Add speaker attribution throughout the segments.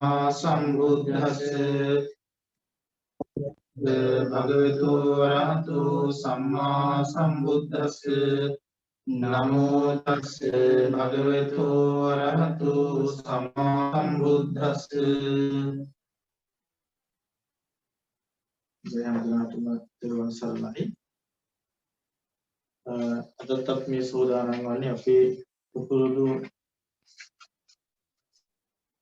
Speaker 1: Sambuddhassa Bhagavato Arahato Samma Sambuddhassa Namo Tassa Bhagavato Arahato Samma Sambuddhassa Jayamudranatuma Tiruvan Saranai අදත් අපි මේ සෝදානම් වන්නේ අපේ පුරුදු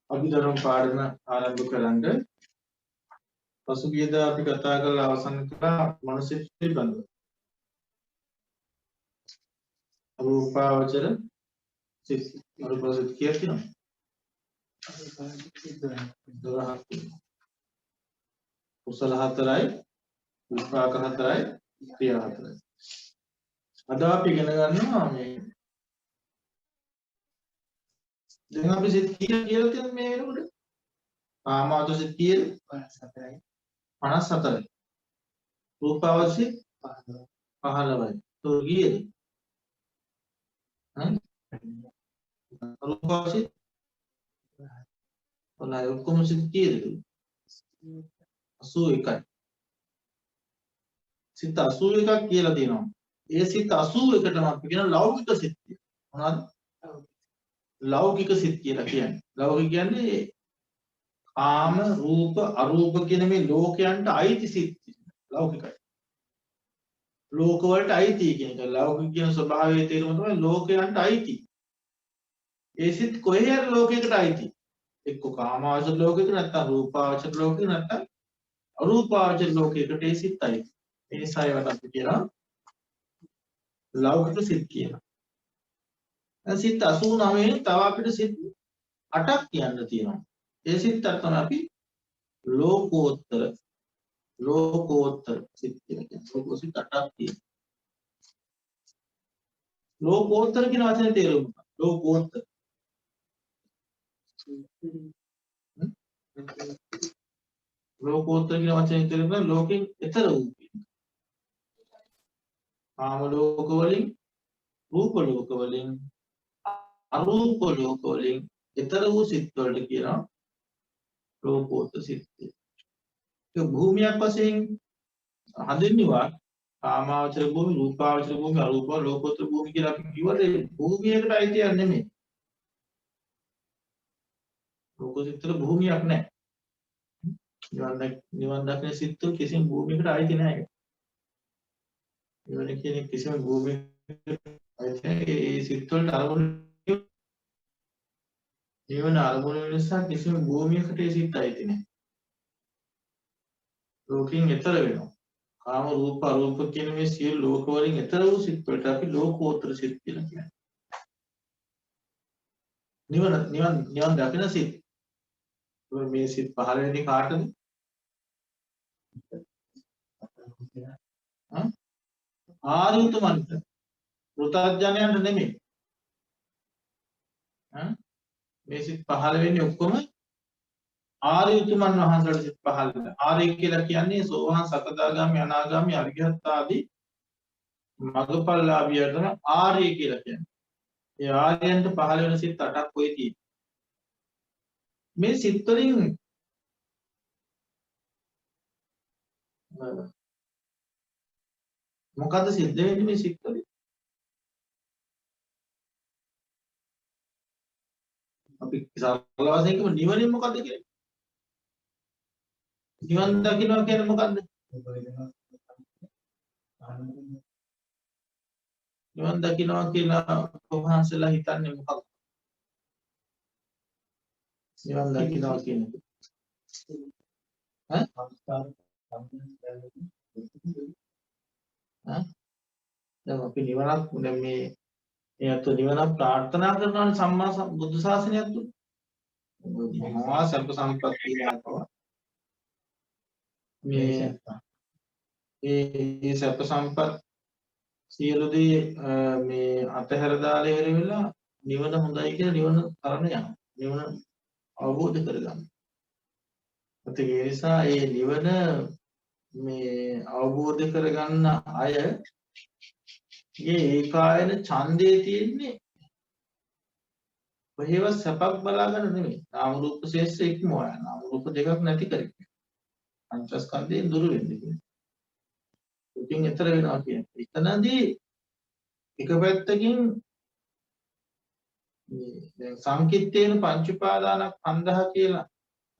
Speaker 1: අභිධර්ම පාඩම ආරම්භ කරන්න. පසුගියදා අපි කතා කරලා අවසන් කළා මනසිත පිළිබඳව. රූපාවචර සිත් අරූපාවචර කියලා කියනවා. කුසල හතරයි, විපාක හතරයි, ක්‍රියා හතරයි. අද අපි ඉගෙන ගන්නවා මේ දැන් අපි සිත් කියලා තියෙන මේ වෙනකොට කාමාවචර සිත් කියලා 54යි. රූපාවචර සිත් 15යි. તો ගියේද? රූපාවචර සිත් 15යි. ඔක්කොම සිත් කීයද? 81යි. සිත් 81ක් කියලා තියෙනවා. ඒ සිත් 81ටම අපි කියන ලෞකික සිත් කියලා. මොනවද? ලෞකික සිත් කියලා කියන්නේ. ලෞකික කියන්නේ කාම, රූප, අරූප කියන මේ ලෝකයන්ට අයිති සිත්. ලෞකිකයි. ලෝක වලට අයිති කියන එක. ලෞකික කියන ස්වභාවයේ තේරුම තමයි ලෝකයන්ට අයිති. ඒ සිත් කොහේ හරි ලෝකයකට අයිති. එක්ක කාමාවචර ලෝකයකට නැත්නම් රූපාවචර ලෝකයකට නැත්නම් අරූපාවචර ලෝකයකට ඒ සිත් අයිති. ඒ නිසා ඒවට අපි කියනවා ලෞකික සිත් කියලා. සිත් 89 තව අපිට සිත් 8ක් කියන්න තියෙනවා. ඒ සිත් 8 තමයි අපි ලෝකෝත්තර සිත් කියලා කියන්නේ. ලෝකෝත්තර සිත් 8ක් තියෙනවා. ලෝකෝත්තර කියන වචනේ තේරුම මොකක්ද? ලෝකෝත්තර ලෝකෝත්තර කියන වචනේ තේරුම ලෝකෙන් ඈතර වූ කියන. කාම ලෝක වලින්, රූප ලෝක වලින්, අරූප ලෝක වලින් ඈතර වූ සිත් වලට කියනවා ලෝකෝත්තර සිත්. ඒ භූමියක් වශයෙන් හඳුන්වනවා කාමාවචර භූමි, රූපාවචර භූමි, අරූප ලෝකෝත්තර භූමි කියලා අපි කිව්වට භූමියකට අයිතියක් නෙමෙයි. ලෝකෝත්තර භූමියක් නැහැ. නිවන් දකින සිත් කිසිම භූමියකට අයිති නැහැ. නිවන කියන්නේ කිසිම භූමියකට අයිති නැහැ. ඒ සිත් වලට අරමුණු නිවන අරමුණු නිසා කිසිම භූමියකට ඒ සිත් අයිති නැහැ. ලෝකයෙන් ඈතර වෙනවා. කාම, රූප, අරූප කියන මේ සියලු ලෝක වලින් ඈතර වූ සිත් වලට අපි ලෝකෝත්තර සිත් කියලා කියනවා. නිවන් දකින සිත්. මේ සිත් පහළ වෙන්නේ කාටද? ආර්ය උතුමන්ට. පෘථග්ජනයන්ට නෙමෙයි. මේ සිත් පහළ වෙන්නේ ඔක්කොම ආර්ය උතුමන් වහන්සේලාට සිත් පහළ වෙනවා. ආර්ය කියලා කියන්නේ සෝවාන්, සකදාගාමි, අනාගාමි, අරිහත් ආදී මග්ගඵලලාභියන් තමයි ආර්ය කියලා කියන්නේ. ඒ ආර්යයන්ට පහළ වෙන සිත් 8ක් ඔය තියෙනවා. මේ සිත් වලින් මොකද්ද සිද්ධ වෙන්නේ මේ සිත් වලින්? අපි සරල වශයෙන් කියමු නිවනින් මොකද්ද කියන්නේ? නිවන් දකින්නවා කියන්නේ මොකද්ද? නිවන් දකින්නවා කියලා කොහොමහන්සලා හිතන්නේ මොකක්ද? නිවන් දකින්නවා කියන්නේ දැන් අපි නිවනක් දැන් මේ අත නිවනක් ප්‍රාර්ථනා කරනවානේ සම්මා බුද්ධ ශාසනයත් තුල. මහා සර්ව සම්පත්තිය ආපව මේ සර්ව සම්පත් සියලු දේ මේ අතහැර දාලා ඉවර වෙලා නිවන හොඳයි කියලා නිවන තරණ යනවා. නිවන අවබෝධ කරගන්න. ඒ නිසා මේ නිවන මේ අවබෝධ කරගන්න අය ඒ ඒකායන ඡන්දේ තියෙන්නේ ඔහේව සැපක් බලාගෙන නෙමෙයි. නාම රූප ශේෂ්ඨ ඉක්මවා යන. නාම රූප දෙකක් නැති කරේ. පංචස්කන්ධයෙන් දුරු වෙන්නේ කියන්නේ. ඉතින් ඊතර වෙනවා කියන්නේ. එතනදී එක පැත්තකින් මේ දැන් සංකිට්ඨේන පංච උපාදානස්කන්ධහ කියලා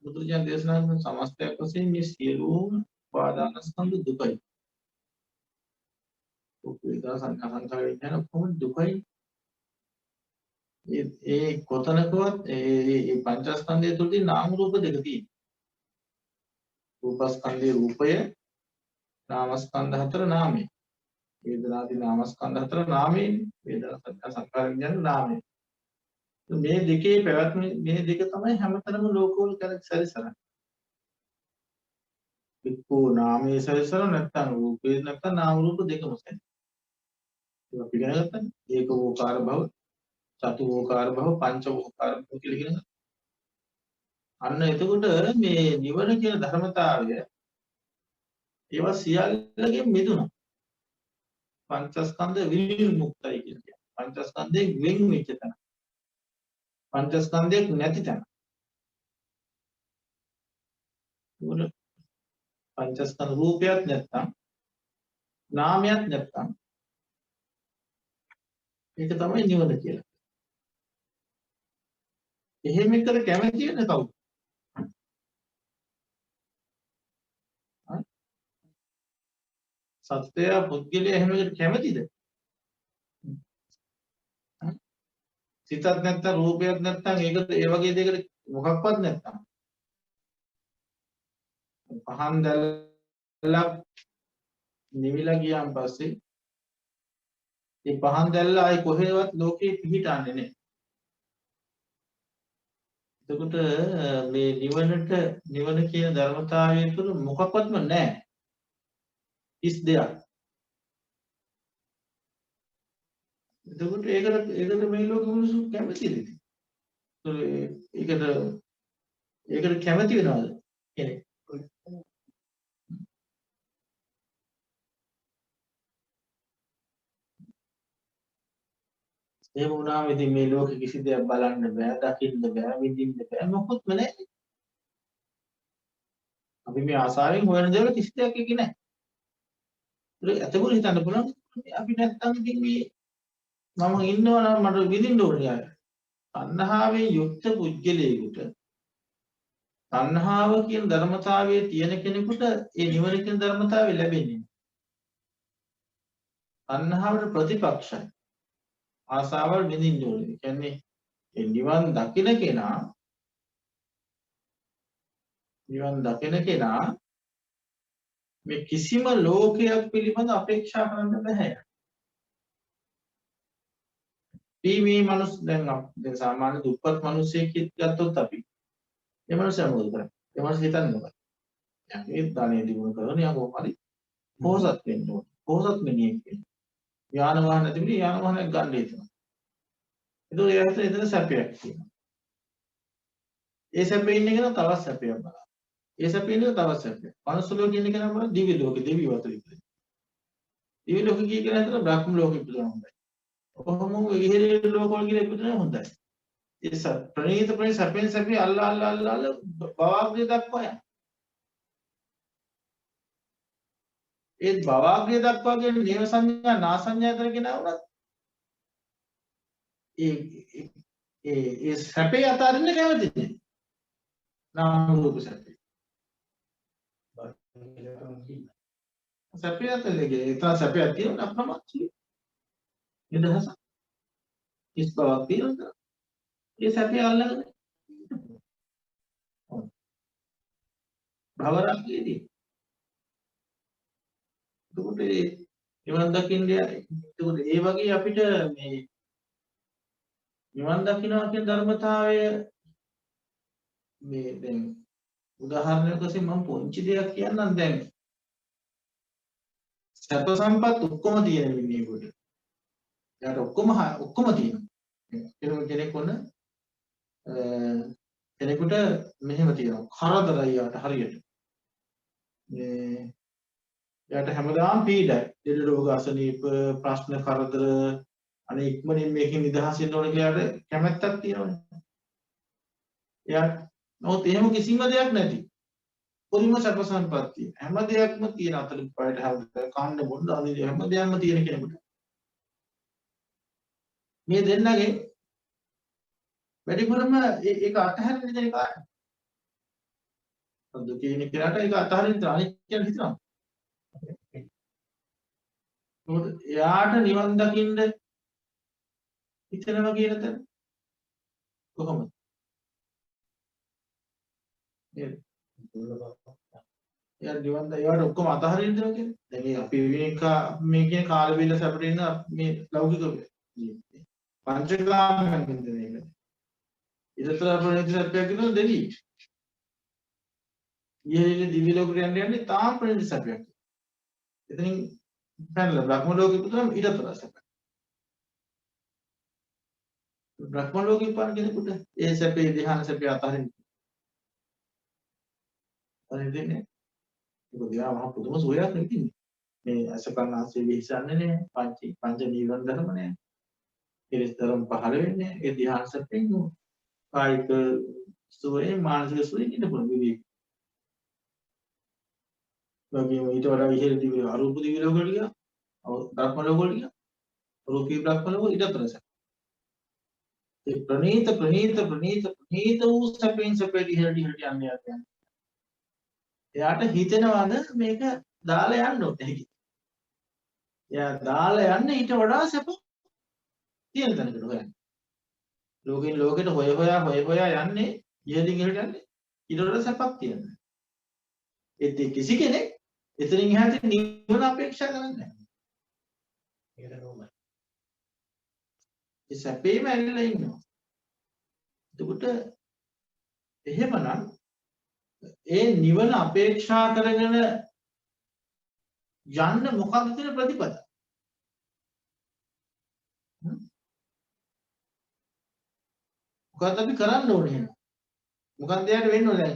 Speaker 1: බුදුරජාණන් දේශනා කරන සමස්තයක් වශයෙන් මේ සියලුම උපාදානස්කන්ධ දුකයි. උපේදා සංඛාර විඥාන කොහොමද දුකයි? ඒ කොතනකවත් ඒ පංචස්කන්ධය තුළදී නාම රූප දෙක තියෙනවා. රූපස්කන්ධයේ රූපය, නාමස්කන්ධ හතර නාමය. වේදනාදී නාමස්කන්ධ හතර නාමයෙන් වේදනා සංඛාර සංඛාර විඥාන නාමය. මේ දෙකේ පැවැත්ම මේ දෙක තමයි හැමතැනම ලෝකවල සැරිසරන්නේ. එක්කෝ නාමයේ සැරිසර නැත්නම් රූපේ නැත්නම් නාම රූප දෙකම සැරිසර. ඒක අපි ඉගෙන ගත්තනේ. ඒකෝකාර භව, චතුෝකාර භව, පංචෝකාර භව කියලා ඉගෙන ගත්තා. අන්න එතකොට මේ නිවන කියන ධර්මතාවය ඒවා සියල්ලගෙන් මිදුණා. පංචස්කන්ධ විමුක්තයි කියන්නේ. පංචස්කන්ධයෙන් වෙන් වෙච්ච තැන. පංචස්කන්ධයක් නැති තැන. මොන පංචස්කන්ධ රූපයක් නැත්තම් නාමයක් නැත්තම් ඒක තමයි නිවන කියලා. එහෙම එකට කැමති වෙන්නේ කවුද? සත්‍යය පුද්ගලයා එහෙම එකට කැමතිද? සිතක් නැත්තම් රූපයක් නැත්තම් ඒකට ඒ වගේ දෙයකට මොකක්වත් නැත්තම් පහන් දැල්ලක් නිවිලා ගියාන් පස්සේ ඒ පහන් දැල්ල ආයි කොහෙවත් ලෝකේ පිහිටන්නේ නැහැ. එතකොට මේ නිවන කියන ධර්මතාවය තුළ මොකක්වත්ම නැහැ. ඉස් දෙයක්. එතකොට ඒකට මේ ලෝකෙ මිනිස්සු කැමතිද? ඒකට කැමති වෙනවද කෙනෙක්? එහෙම වුණාම ඉතින් මේ ලෝකෙ කිසි දෙයක් බලන්න බෑ, දකින්න බෑ, විඳින්න බෑ, මොකොත්ම නැහැ. අපි මේ ආසාවෙන් හොයන දේවල් කිසි දෙයක් එකේ නැහැ. ඒක ඇතබුල හිතන්න පුළුවන් අපි නැත්තම් ඉතින් මේ මම ඉන්නවා නම් මට විඳින්න ඕනේ අය. තණ්හාවෙන් යුක්ත පුද්ගලයෙකුට තණ්හාව කියන ධර්මතාවයේ තියෙන කෙනෙකුට ඒ නිවන කියන ධර්මතාවය ලැබෙන්නේ නැහැ. තණ්හාවට ප්‍රතිපක්ෂයි. ආසාවල් විඳින්න ඕනේ. ඒ කියන්නේ ඒ නිවන් දකින කෙනා මේ කිසිම ලෝකයක් පිළිබඳ අපේක්ෂා කරන්න බෑ. මේ මනුස්ස දැන් සාමාන්‍ය දුප්පත් මිනිස්සෙක් ගත්තොත් අපි ඒ මනුස්සයා මොකද කරන්නේ? ඒ මනුස්සයා හිතන්නේ මොකක්ද? මේ ධනෙ දිනු කරන යා කොහොමද? පොහොසත් වෙන්න ඕනේ. පොහොසත් මිනිහෙක් වෙන්න. යාන වාහන තිබුණේ යාන වාහනයක් ගන්න හිතනවා. ඒක එතන සැපයක් තියෙනවා. ඒ සැපේ ඉන්න කෙනා තවත් සැපයක් බලනවා. ඒ සැපේ ඉන්න තවත් සැපයක්. මනුස්ස ලෝකේ ඉන්න කෙනා බලන දිව්‍ය ලෝකේ දෙවියෝ අතර ඉපදෙන. දිව්‍ය ලෝකේ කිය කෙනා හිතන බ්‍රහ්ම ලෝකෙ ඉපදෙනවා හොඳයි. කොහොම විහිරේ ලෝකවල කියලා ඉපදෙනවා හොඳයි. ඒ ප්‍රණීත සැපෙන් සැපේ අල්ලා භවග්‍රය දක්වා යන. ඒ භවග්‍රය දක්වා කියන නේව සංඥා නා සංඥා තර කෙනා වුණත් ඒ සැපේ අතරින් කැමති නැහැ. නාම රූප සැපේ. සැපේ අතරින් ඒතර සැපයක් තියෙන අප්‍රමාදී. නිදහස. කිස් බවක් තියෙනවා. ඒ සැපේ අල්ලගෙන භවරාගයේදී. එතකොට නිවන් දකින්නේ එතකොට ඒ වගේ අපිට මේ නිවන් දකින්නවා කියන ධර්මතාවය මේ දැන් උදාහරණයක් වශයෙන් මම පොන්චි දෙයක් කියන්නම් දැන් සැප සම්පත් ඔක්කොම තියෙන මිනිහෙකුට යාට ඔක්කොම තියෙනවා කෙනෙකුට මෙහෙම තියෙනවා කරදරයි යාට හරියට මේ යාට හැමදාම පීඩයි ලෙඩ රෝග අසනීප ප්‍රශ්න කරදර අනේ ඉක්මනින් මේකෙන් නිදහස් වෙන්න ඕන කියලා කැමැත්තක් තියෙනවනේ. එයාට නමුත් එහෙම කිසිම දෙයක් නැති. පොලිම සැප සම්පත්තිය. හැම දෙයක්ම තියෙන අතල පයට හැම කන්න බොන්න අනිත් හැම දෙයක්ම තියෙන කෙනෙකුට. මේ දෙන්නගේ වැඩිපුරම ඒක අතහැරෙන්න දෙන කාරණා. දුකේ ඉන්න කෙනාට ඒක අතහරින්න අනිත් කියන හිතනවා. මොකද එයාට නිවන් දකින්න හිතනවා කියන තැන කොහොමද? නේද? එයා නිවන් ඒවට ඔක්කොම අතහරින්න දෙනවා කියන්නේ. දැන් මේ අපි මේ කියන කාල වේල සැපට ඉන්න මේ ලෞකික ජීවිතේ. පංචකාමයන් වින්දනය කරන. ඉතතර ප්‍රණීත සැපයක් කියන දෙවි. ඊයේ දිව්‍ය ලෝකෙට යන්නේ තාම ප්‍රණීත සැපයක්. එතනින් පැනලා බ්‍රහ්ම ලෝකෙ පුතනම් ඊටතර සැප. බ්‍රහ්ම ලෝකෙ පාන කෙනෙකුට ඒ සැපේ ධ්‍යාන සැපේ අතහරින්න. හරිදන්නේ. ඒක දිහා මහ පුදුම සෝයක් නෙකින්නේ. මේ අසකන්නාසේ විහිසන්නේ නේ පංච නීවරණ ධර්ම නේ. ඉරිස්තරම් පහළ වෙන්නේ ඒ ධ්‍යාන සැපෙන් කායික සෝයේ මානසික සෝයේ ඉන්න පුළුවන් විවේක. වගේම ඊට වඩා ඉහළ දිව්‍ය අරූප දිව්‍ය ලෝකවල ගියා. බ්‍රහ්ම ලෝකවල ගියා. රූපී බ්‍රහ්ම ලෝකවල ඊටතර සැප. ඒ ප්‍රණීත වූ සැපෙන් සැපට ඉහළට යන්නේ යන්නේ. එයාට හිතෙනවද මේක දාලා යන්න ඕනේ කියලා. එයා දාලා යන්නේ ඊට වඩා සැප තියෙන තැනකට හොයන්නේ. ලෝකෙන් ලෝකෙට හොය හොයා යන්නේ ඉහළින් ඉහළට යන්නේ ඊට වඩා සැපක් තියෙනවා. ඒත් කිසි කෙනෙක් එතනින් එහාට නිවන අපේක්ෂා කරන්නේ නැහැ. ඒක නෝමයි. ඒ සැපේම ඇවිල්ලා ඉන්නවා. එතකොට එහෙමනම් ඒ නිවන අපේක්ෂා කරගෙන යන්න මොකක්ද තියෙන ප්‍රතිපද? මොකක්ද අපි කරන්න ඕනේ එහෙනම්? මොකක්ද යාට වෙන්න ඕනේ?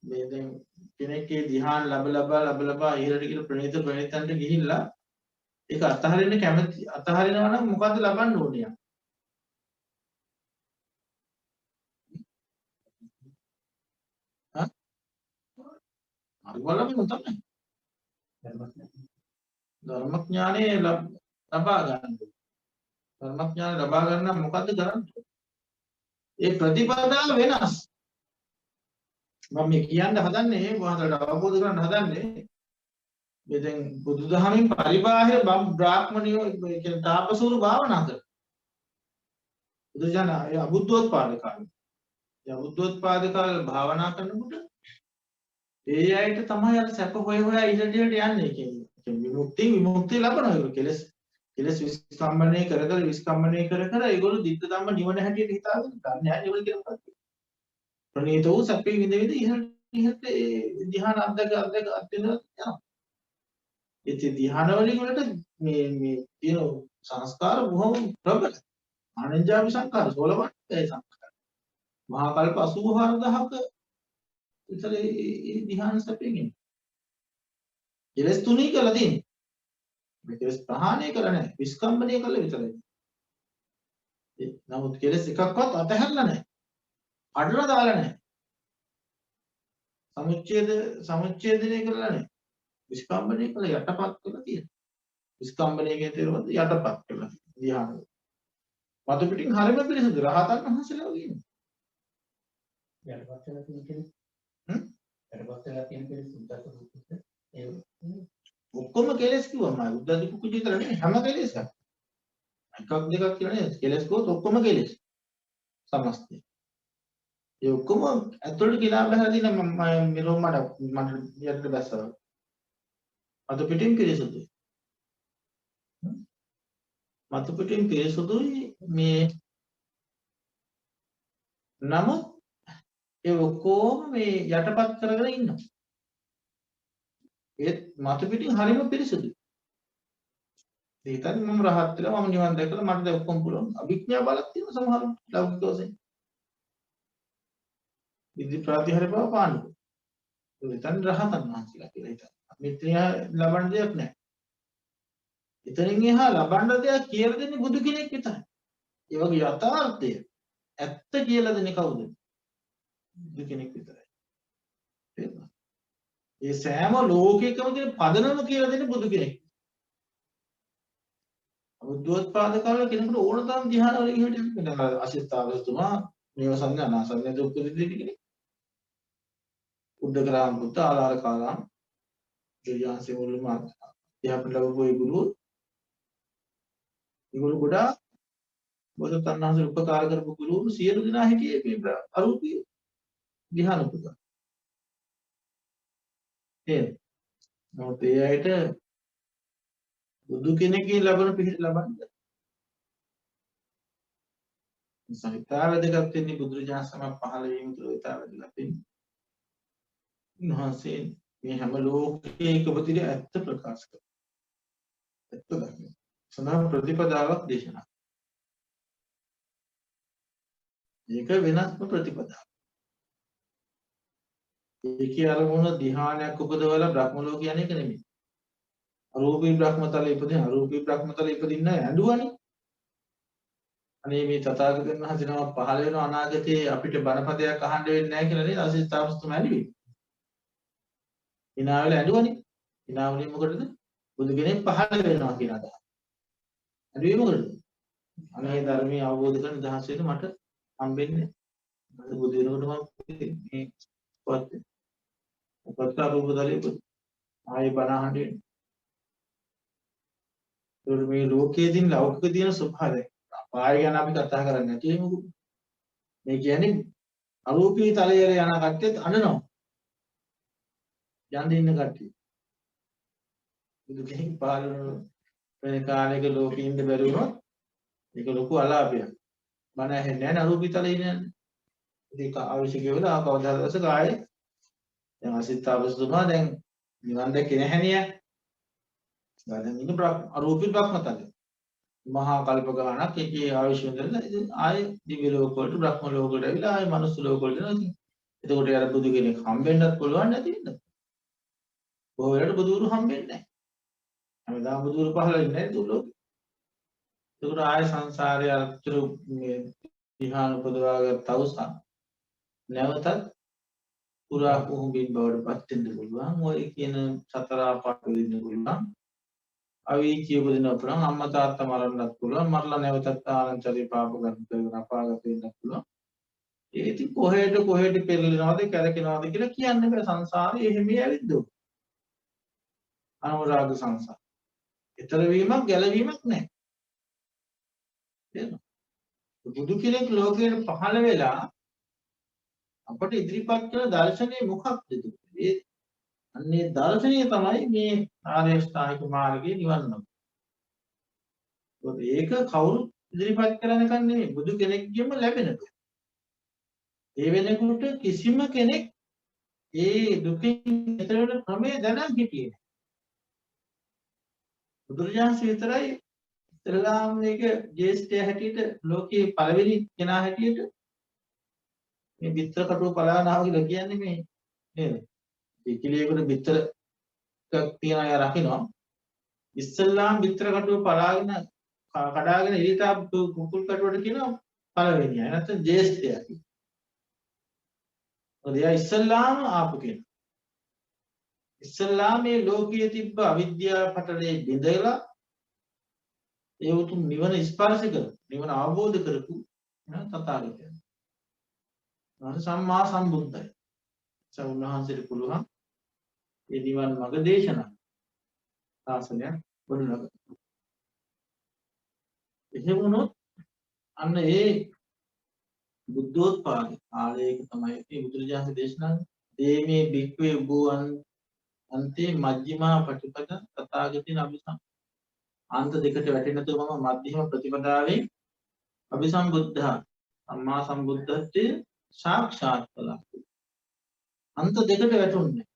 Speaker 1: මේ දැන් කෙනෙක්ගේ ධ්‍යාන ලබ ඉහළට ගිහින් ප්‍රණීතන්ට ගිහිල්ලා ඒක අතහරින්න කැමති අතහරිනවා නම් මොකද්ද ලබන්න ඕනේ? අරවලම තමයි. ධර්මඥානෙ ලබා ගන්න. ධර්මඥානෙ ලබා ගන්න මොකද්ද කරන්නේ? ඒ ප්‍රතිපදාව වෙනස්. මම මේ කියන්න හදන්නේ මොහොතකට අවබෝධ කරගන්න හදන්නේ මේ දැන් බුදුදහමින් පරිබාහිර බ්‍රාහ්මණයෝ කියන තාපසවරු භාවනා කරනවා. බුදුජාන ඒ අබුද්ධෝත්පාද කාලේ. ඒ අබුද්ධෝත්පාද කාලේ භාවනා කරනකොට ඒ අයට තමයි අර සැප හොයා ඉහළට යන්නේ කියන්නේ. විමුක්තිය ලබනවා. කෙලස් විස්කම්බණය කර ඒගොල්ලෝ දිට්ඨ ධම්ම නිවන හැටියට හිතාගෙන ගන්න යන්නේ ඒගොල්ලෝ කියන මොකක්ද? ප්‍රණීත වූ සැපේ විඳ ඉහළට ධ්‍යාන අධ්‍යක් යනවා. ඒ ධ්‍යාන වලින් වලට මේ තියෙන සංස්කාර බොහොම ප්‍රබල. අනංජාපි සංස්කාර 16යි සංස්කාර. මහා කල්ප 84000ක විතර ඒ ධ්‍යාන සැපෙන් ඉන්නේ. කෙලස් තුනී කරලා තියෙන්නේ. මේ කෙලස් ප්‍රහාණය කරලා නැහැ. විස්කම්බණය කළා විතරයි. නමුත් කෙලස් එකක්වත් අතහැරලා නැහැ. අඩලා දාලා නැහැ. සමුච්ඡේදනය කරලා නැහැ. විස්කම්බණය කළා යටපත් කරලා තියෙනවා. විස්කම්බණය කියන තේරුමත් යටපත් කරලා ධ්‍යාන. මතු පිටින් හරිම පිළිසුදු රහතන් වහන්සේලා වගේ ඉන්නේ. යටපත් කරලා තියෙන කෙනෙක් යටපත් කරලා තියෙන කෙනෙක් සුද්ධත රූපිත ඒ ඔක්කොම කෙලස් කිව්වම උද්දච්ච කුච්ච විතර නෙමෙයි හැම කෙලෙසක්. එකක් දෙකක් කියලා නේ කෙලස් කිව්වොත් ඔක්කොම කෙලස්. සමස්තය. ඒ ඔක්කොම ඇතුළට කියලා බහලා දින මෙරොම් මට යට බැස්සවා. මතු පිටින් පිළිසුදුයි. මතු පිටින් පිළිසුදුයි මේ නමුත් ඒ ඔක්කොම මේ යටපත් කරගෙන ඉන්නවා. ඒත් මතු පිටින් හරිම පිරිසුදුයි. ඒකත් මම රහත් වෙලා මම නිවන් දැකලා මට දැන් ඔක්කොම පුළුවන්. අභිඥා බලක් තියෙන සමහරු ලෞකික වශයෙන්. ඉදි ප්‍රතිහාර බව පානු. ඒතන රහතන් වහන්සේලා කියලා හිතනවා. මිත්‍යා ලබන්න දෙයක් නැහැ. එතනින් එහා ලබන්න දෙයක් කියලා දෙන්නේ බුදු කෙනෙක් විතරයි. ඒ වගේ යථාර්ථය ඇත්ත කියලා දෙන්නේ කවුද? බුදු කෙනෙක් විතරයි. තේරුණා? ඒ සෑම ලෝකයකම තියෙන පදනම කියලා දෙන්නේ බුදු කෙනෙක්. බුද්ධෝත්පාද කාලේ කෙනෙකුට ඕන තරම් ධ්‍යාන වල ඉහළට යන්න බෑ. අසිතාවස්තුමා නිවසන්න අනාසන්න දුක් විඳින්න කෙනෙක්. උද්දකරාම පුත්ත ආලාර කාලාම දෙවියන්සේ මුල්ම එයාට ලැබුව ඒ ගුරු ඒගොල්ලෝ ගොඩාක් බෝසතාණන්සේ උපකාර කරපු ගුරුවරු සියලු දෙනා හිටියේ මේ අරූපී ධ්‍යාන උපකාර. නමුත් ඒ අයට බුදු කෙනෙක්ගෙන් ලැබෙන පිහිට ලබන්න සංහිතා වැදගත් වෙන්නේ බුදුරජාණන් සමග පහළ වීම තුළ ඉතා වැදගත් වෙන්නේ. උන්වහන්සේ මේ හැම ලෝකයකම තියෙන ඇත්ත ප්‍රකාශ කරනවා. ඇත්ත දකින්න. සඳහන් ප්‍රතිපදාවක් දේශනා. ඒක වෙනස්ම ප්‍රතිපදාවක්. ඒකේ අරමුණ ධ්‍යානයක් උපදවලා බ්‍රහ්ම ලෝක යන එක නෙමෙයි. අරූපී බ්‍රහ්මතලයේ ඉපදින අරූපී බ්‍රහ්මතලයේ ඉපදින්න ඇඬුවනේ. අනේ මේ තථාගතයන් වහන්සේ නම පහළ වෙන අනාගතේ අපිට බණපදයක් අහන්න වෙන්නේ නැහැ කියලා නේද අසිතාවස්තුම ඇඬුවේ. hina වෙලා ඇඬුවනේ. hina වුණේ මොකටද? බුදු කෙනෙක් පහළ වෙනවා කියන අදහස. ඇඬුවේ මොකටද? අනේ ධර්මයේ අවබෝධ කරගන්න දහස් වෙන මට හම්බෙන්නේ. මට බුදු වෙනකොට මම මේ පත් රූප දලේ ආයේ බණ අහන්නේ. ඒ මේ ලෝකයේ දින ලෞකික දින ස්වභාවය. පාය ගැන අපි කතා කරන්නේ නැති ඒ මොකද? මේ කියන්නේ අරූපී තලයේ යන කට්ටියත් අනනවා. යන්නේ ඉන්න කට්ටිය. බුදු කෙනෙක් පහළ වෙන කාලයක ලෝකෙ ඉන්න බැරි වුණොත් ඒක ලොකු අලාභයක්. මන ඇහෙන්නේ නැහැ අරූපී තලයේ ඉන්නේ. ඒක අවශ්‍ය කියලා කවදා දවසක ආයේ දැන් අසිතාවස්තුමා දැන් නිවන් දැකේ නැහැ නේ. දැන් ඉන්න අරූපී බ්‍රහ්මතලයේ මහා කල්ප ගානක් එකේ ආයුෂ ඉඳලා ඉතින් ආයේ දිව්‍ය ලෝක වලට බ්‍රහ්ම ලෝක වලට ඇවිල්ලා ආයේ මනුස්ස ලෝක වලට යනවා. ඉතින් එතකොට යාර බුදු කෙනෙක් හම්බෙන්නත් පුළුවන් නැති නේද? බොහෝ වෙලාවට බුදුරු හම්බෙන්නේ නැහැ. හැමදාම බුදුරු පහළ වෙන්නේ නැහැ දුර්ලභ. ඒකට ආයේ සංසාරය අතුරු මේ විහාන උපදවාගත් තවුසා නැවතත් පුරා කුහුඹින් බවට පත් වෙන්න පුළුවන්. ඔය කියන සතර ආපාත වෙන්න පුළුවන්. අවීචිය උපදින්න පුළුවන්. අම්මා තාත්තා මරන්නත් පුළුවන්. මරලා නැවතත් ආනන්තරේ පාප කරන අපාගත වෙන්නත් පුළුවන්. ඒ ඉතින් කොහෙට පෙරලෙනවද කැරකෙනවද කියලා කියන්න බෑ. සංසාරේ එහෙම ඇවිද්දෝ. අනුරාග සංසාර. ඊතර වීමක් ගැලවීමක් නැහැ. තේරෙනවද? බුදු කෙනෙක් ලෝකයට පහළ වෙලා අපට ඉදිරිපත් කරන දර්ශනය මොකක්ද? ඒ අන්නේ දර්ශනය තමයි මේ ආර්ය අෂ්ටාංගික මාර්ගයේ නිවන් මඟ. ඒක කවුරු ඉදිරිපත් කරන්න කන්නේ නෙමෙයි බුදු කෙනෙක්ගෙම ලැබෙන දෙයක්. ඒ වෙනකොට කිසිම කෙනෙක් ඒ දුකින් ඈතර වෙන ක්‍රමය දැනන් හිටියේ නැහැ. බුදුරජාණන් විතරයි ඉස්ලාම් මේක ජේෂ්ඨය හැටියට ලෝකයේ පළවෙනි කෙනා හැටියට මේ විතර කටුව පලාගෙන ආව කියලා කියන්නේ මේ නේද? ඉකිලියකට විතර එකක් තියන අය රකින්නවා. ඉස්ලාම් විතර කටුව පලාගෙන කඩාගෙන එළියට ආපු කුකුල් කටුවට කියනවා පළවෙනි අය. නැත්නම් ජේෂ්ඨයා කියනවා. ඔය ඉස්ලාම් ආපු කෙනා. ඉස්ලාමයේ ලෝකයේ තිබ්බ අවිද්‍යාව පටලේ බිඳලා ඒ උතුම් නිවන ස්පර්ශ කර නිවන අවබෝධ කරපු තථාගතයන්. සම්මා සම්බුද්ධයි. උන්වහන්සේට පුළුවන් ඒ නිවන් මඟ දේශනා ශාසනයක් ගොඩනගන්න. එහෙම වුණොත් අන්න ඒ බුද්ධෝත්පාද කාලයක තමයි මේ බුදුරජාණන් දේශනා දේමේ බික්කවේ උබුවන් අන්තේ මජ්ක්‍ධිමා පටිපද තථාගතයන් අභිසම් අන්ත දෙකට වැටෙන තුමම මධ්‍යම ප්‍රතිපදාවේ අභිසම්බුද්ධා සම්මා සම්බුද්ධත්වයේ සාක්ෂාත් කළා. අන්ත දෙකට වැටුන්නේ.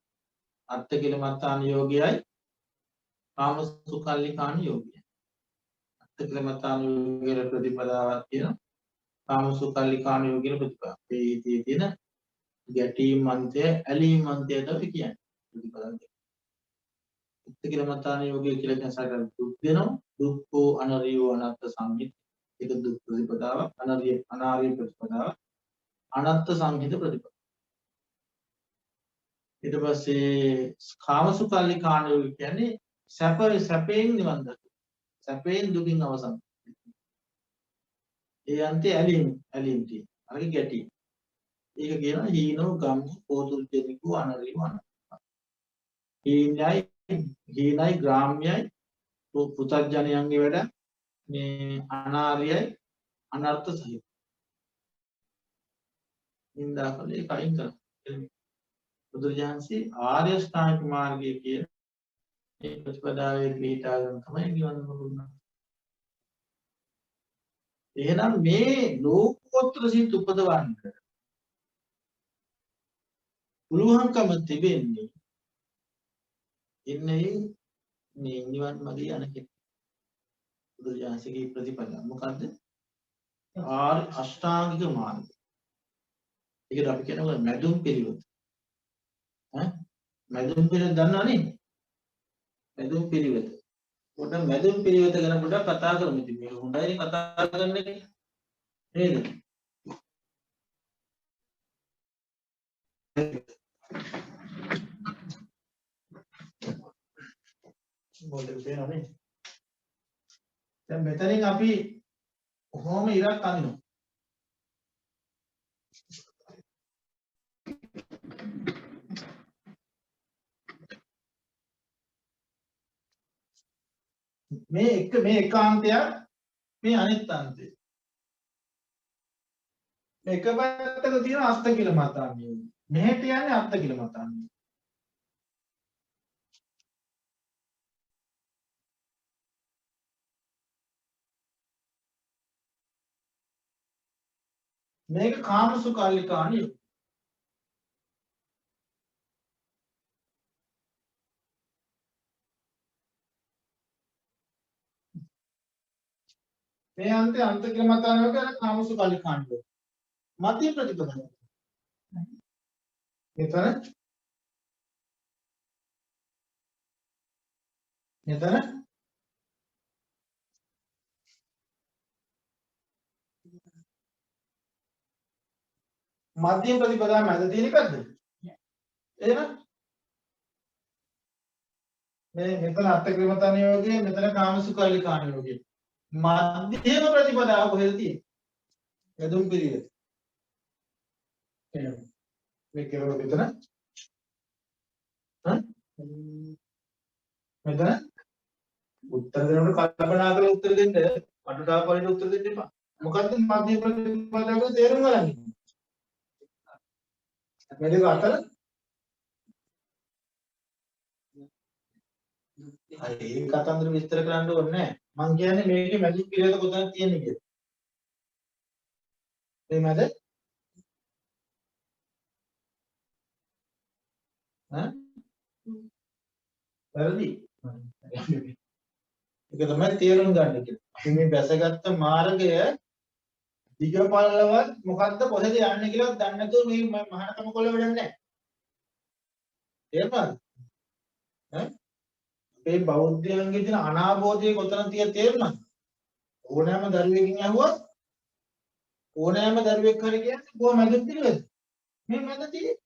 Speaker 1: අත්ති කිලමත්තාන යෝගයයි කාමසුඛල්ලිකාන යෝගයයි. අත්ති කිලමත්තාන යෝගයේ ප්‍රතිපදාවක් තියෙනවා. කාමසුඛල්ලිකාන යෝගයේ ප්‍රතිපදාව. මේ තියෙන ගැටීම් මන්ත්‍රය ඇලීම් මන්ත්‍රය තමයි කියන්නේ. ප්‍රතිපදාව. ඉත්තිකිලමතාන යෝගය කියලා කියන සාකල් දුක් දෙනවා. දුක්ඛෝ අනරියෝ අනත්ත සංහිත. ඒක දුක් ප්‍රතිපදාවක්. අනාර්ය ප්‍රතිපදාවක්. අනත්ත සංහිත ප්‍රතිපදාවක්. ඊට පස්සේ කාමසුකල්ලිකාණ යෝගය කියන්නේ සැපයෙන් නිවන් දකින. සැපයෙන් දුකින් අවසන්. ඒ අන්තේ ඇලීම් තියෙන. අරගේ ගැටි. ඒක කියනවා හීනෝ ගම්මු පෝතුල්ජනිකෝ අනරියෝ අනත්ත. හීනයි ග්‍රාම්‍යයි පුතග්ජනයන්ගේ වැඩ මේ අනාර්යයි අනර්ථ සහිත. නින්දා කළේ කයින් කරන්නේ. බුදුරජාන්සේ ආර්ය ශ්‍රාණික මාර්ගය කියන මේ ප්‍රතිපදාවේ පිළිටාගෙන තමයි නිවන් ලබන්නේ. එහෙනම් මේ ලෝකෝත්තර සිත් උපදවන්න පුළුවන්කම තිබෙන්නේ ඉන්නේ මේ නිවන් මාර්ගය යන කෙනෙක්. බුදුරජාණන්සේගේ ප්‍රතිපදාව මොකද්ද? ආර්ය අෂ්ටාංගික මාර්ගය. ඒකට අපි කියනවා මැදුම් පිළිවෙත. මැදුම් පිළිවෙත දන්නවනේ? මැදුම් පිළිවෙත. පොඩ්ඩක් මැදුම් පිළිවෙත ගැන පොඩ්ඩක් කතා කරමු. ඉතින් මේක හොඳයි කතා කරන්න එක. නේද? මොකද වෙනවනේ? දැන් මෙතනින් අපි කොහොම ඉරක් අඳිනවා. මේ එකාන්තයක් මේ අනිත් අන්තය. මේ එක පැත්තක තියෙන අස්ත කියලා මතාන්නේ. මෙහෙට යන්නේ අත්ත කියලා මතාන්නේ. මේක කාමසුකල්ලිකාණිය. මේ අන්තය අන්ත කියලා මතානවා කියලා කාමසුකල්ලිකාණිය. මධ්‍ය ප්‍රතිපදාව. මෙතන මධ්‍ය ප්‍රතිපදාව මැද තියෙන එකද? එහෙනම් මේ මෙතන අත්ක්‍රමතන යෝගයේ මෙතන කාමසුකල්ලිකාණ යෝගයේ මධ්‍යම ප්‍රතිපදාව කොහෙද තියෙන්නේ? යදුම් පිළිවෙත. එහෙනම් මේ කෙරව මෙතන මෙතන උත්තර දෙනකොට කල්පනා කරලා උත්තර දෙන්න අටුටාපරිට උත්තර දෙන්න එපා. මොකද්ද මධ්‍ය ප්‍රතිපදාවේ තේරුම් ගන්න? මේ දෙක අතර ඒ කතන්දර විස්තර කරන්න ඕනේ නැහැ. මං කියන්නේ මේකේ මැජික් පිළිවෙත කොතනද තියෙන්නේ කියලා. මේ මැද වැරදි. ඒක තමයි තේරුම් ගන්න කියලා. අපි මේ බැසගත්ත මාර්ගය දිගපළලවත් මොකද්ද කොහෙද යන්නේ කියලා දන්නේ නැතුව මේ මහානකම කොල්ල වැඩක් නැහැ. තේරුණාද? අපේ බෞද්ධයන්ගේ තියෙන අනාබෝධය කොතන තියෙද තේරුණාද? ඕනෑම දරුවෙකින් ඇහුවොත් ඕනෑම දරුවෙක් හරි කියන්නේ කොහොමද පිළිවෙත? මේ මැද තියෙන්නේ.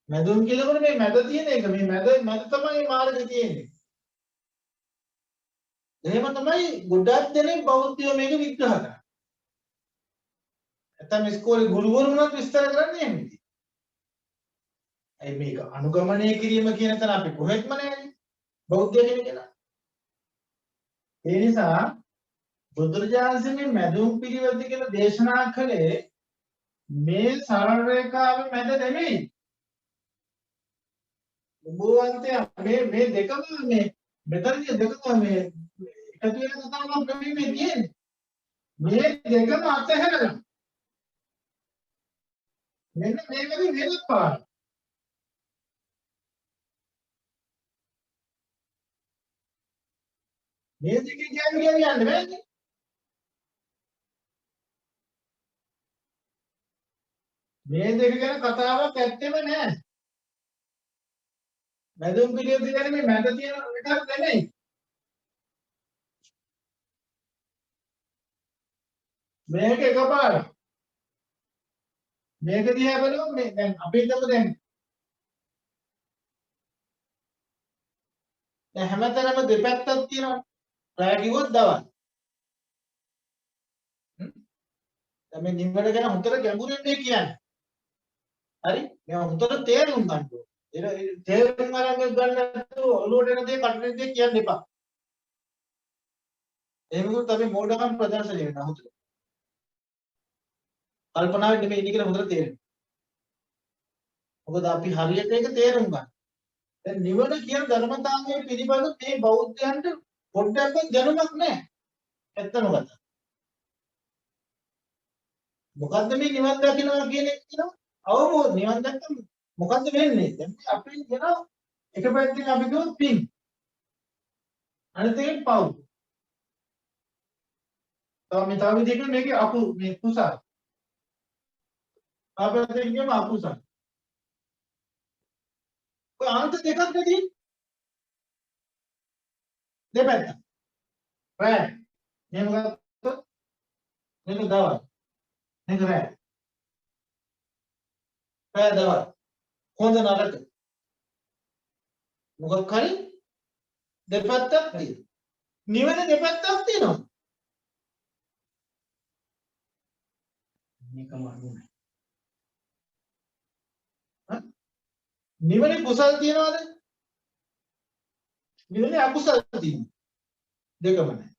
Speaker 1: මැදුම් කියනකොට මේ මැද තියෙන එක මේ මැද තමයි මාර්ගය තියෙන්නේ. එහෙම තමයි ගොඩක් දෙනෙක් බෞද්ධයෝ මේක විග්‍රහ කරන්නේ. නැත්නම් ඉස්කෝලේ ගුරුවරුන්වත් විස්තර කරන්නේ එහෙම ඉතින්. ඒ මේක අනුගමනය කිරීම කියන තැන අපි කොහෙත්ම නැහැ. බෞද්ධ කෙනෙක්. ඒ නිසා බුදුරජාණන් මේ මැදුම් පිළිවෙත කියලා දේශනා කළේ මේ සරල රේඛාවේ මැද නෙමෙයි. උභවන්තය මේ දෙකම මේ මෙතනදී දෙකම මේ එකතු වෙන කතාවක් නෙමෙයි මේ තියෙන්නේ. මේ දෙකම අතහැරලා මෙන්න මේ වගේ වෙනත් පාර. මේ දෙකේ කියන්නේ බෑනේ. මේ දෙක ගැන කතාවක් ඇත්තෙම නෑ. මැදුම් පිළිවෙත කියන්නේ මේ මැද තියෙන එකක් නෙමෙයි. මේක එකපාරක්. මේක දිහා බලුවොත් මේ දැන් අපි හිතමු දැන් හැමතැනම දෙපැත්තක් තියෙනවා. රැය කිව්වොත් දවල්. දැන් මේ නිවන ගැන හොඳට ගැඹුරින් මේ කියන්නේ. හරි? මේ හොඳට තේරුම් ගන්න ඕනේ. ඒක තේරුම් අරගෙන ගන්න නැතුව ඔළුවට එන දේ කටට දේ කියන්න එපා. එහෙම වුණොත් අපි මෝඩකම් ප්‍රදර්ශනය වෙනවා හොඳට. කල්පනාවෙන් නෙමෙයි ඉන්නේ කියලා හොඳට තේරෙනවා. මොකද අපි හරියට ඒක තේරුම් ගන්න. දැන් නිවන කියන ධර්මතාවයේ පිළිබඳ මේ බෞද්ධයන්ට පොඩ්ඩක්වත් දැනුමක් නැහැ. ඇත්තම කතාව. මොකද්ද මේ නිවන් දකින්නවා කියන එක කියනවා අවබෝධ නිවන් දැක්කම මොකද්ද වෙන්නේ? දැන් අපි කියන එක පැත්තකින් අපි කියමු පින්. අනිත් එකෙන් පව්. තව විදිහකින් මේකේ මේ කුසල. අපිට කියමු අකුසල. ඔය අන්ත දෙකක් නෙදී දෙපැත්ත. රැ. මේක ගත්තොත් මේක දවල්. මේක රැ. රැ දවල්. හොඳ නරක. මොකක් හරි දෙපැත්තක් තියෙනවා. නිවන දෙපැත්තක් තියෙනවා. මේකම අනුයි. නිවනේ කුසල් තියනවද? නිවනේ අකුසල් තියෙනවා. දෙකම නැහැ.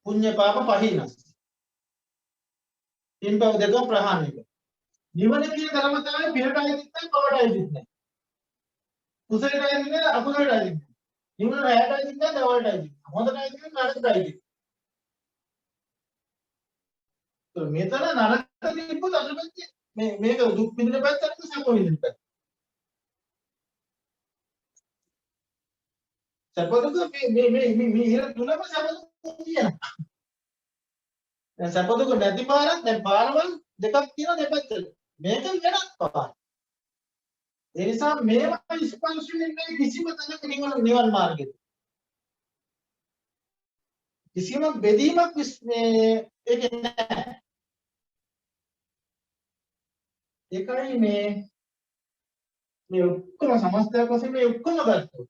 Speaker 1: පුඤ්ඤ පාප පහිනස්. තින්පව දෙක ප්‍රහාණය කරනවා. නිවන කියන ධර්මතාවය පිනටයි දිත්තයි පවටයි දිත්තයි. කුසලටයි දිත්තයි අකුසලටයි දිත්තයි. නිවන රැයටයි දිත්තයි දවල්ටයි දිත්තයි. හොඳටයි දිත්තයි නරකටයි දිත්තයි. මෙතන නරක දීපුත් අතුරුපැත්තේ මේක දුක් විඳින පැත්තට සැප විඳින පැත්ත. සැප දුක මේ ඉර තුනම සැප දුක තියෙනවා. දැන් සැප දුක නැති පාරක් දැන් පාරවල් දෙකක් තියෙනවා දෙපැත්තට. මේක වෙනස් පාරක්. ඒ නිසා මේවා ස්පර්ශ වෙන්නේ කිසිම තැනක නිවන් මාර්ගෙට. කිසිම බෙදීමක් මේ ඒකේ නැහැ. ඒකයි මේ ඔක්කොම සමස්තයක් වශයෙන් මේ ඔක්කොම ගත්තොත්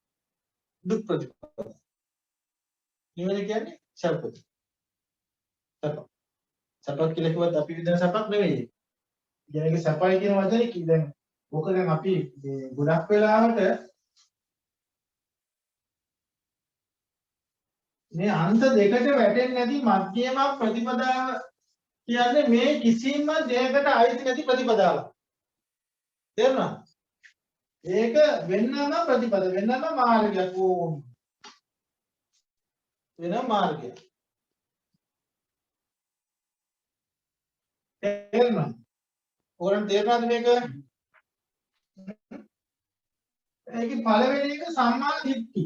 Speaker 1: දුක් ප්‍රතිපදාව. නිවන කියන්නේ සැපත. සැප. සැපක් කියලා කිව්වත් අපි විඳින සැපක් නෙවෙයි. කියන්නේ සැපයි කියන වචනේ කි දැන් ඕක දැන් අපි මේ ගොඩක් වෙලාවට මේ අන්ත දෙකට වැටෙන්නේ නැති මධ්‍යම ප්‍රතිපදාව කියන්නේ මේ කිසිම දෙයකට අයිති නැති ප්‍රතිපදාවක්. තේරුණාද? ඒක වෙන්නම ප්‍රතිපද වෙන්නම මාර්ගයක් ඕන. වෙන මාර්ගයක්. තේරුණාද? ඕරන් තේරුණාද මේක? ඒකේ පළවෙනි එක සම්මා දිට්ඨි.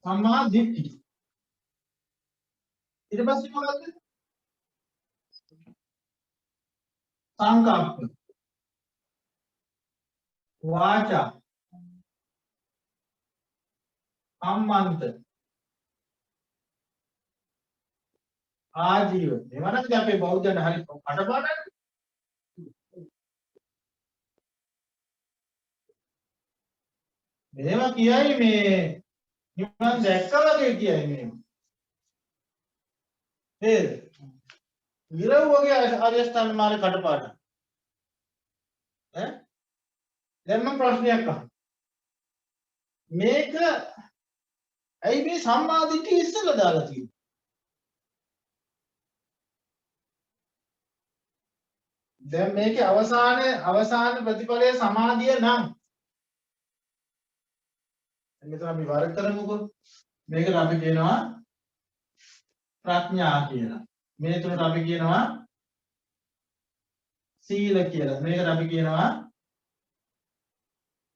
Speaker 1: සම්මා දිට්ඨි. ඊට පස්සේ මොකද්ද? සංකල්ප. වාචා. සම්මන්ත. ආජීව. එවනත් අපේ බෞද්ධයන් හරි කටපාඩම්. මේවා කියයි මේ නිවන් දැක්කා වගේ කියයි මේ. නේද? විරව වගේ ආර්ය අෂ්ටාංග මාර්ග කටපාඩම්. ඈ? දැන් මම ප්‍රශ්නයක් අහනවා. මේක ඇයි මේ සම්මාදිට්ඨිය ඉස්සෙල්ලා දාලා තියෙන්නේ? දැන් මේකේ අවසාන ප්‍රතිඵලය සමාධිය නම් මෙතන අපි වර්ග කරමුකෝ. මේකට අපි කියනවා ප්‍රඥා කියලා. මේ තුනට අපි කියනවා සීල කියලා. මේකට අපි කියනවා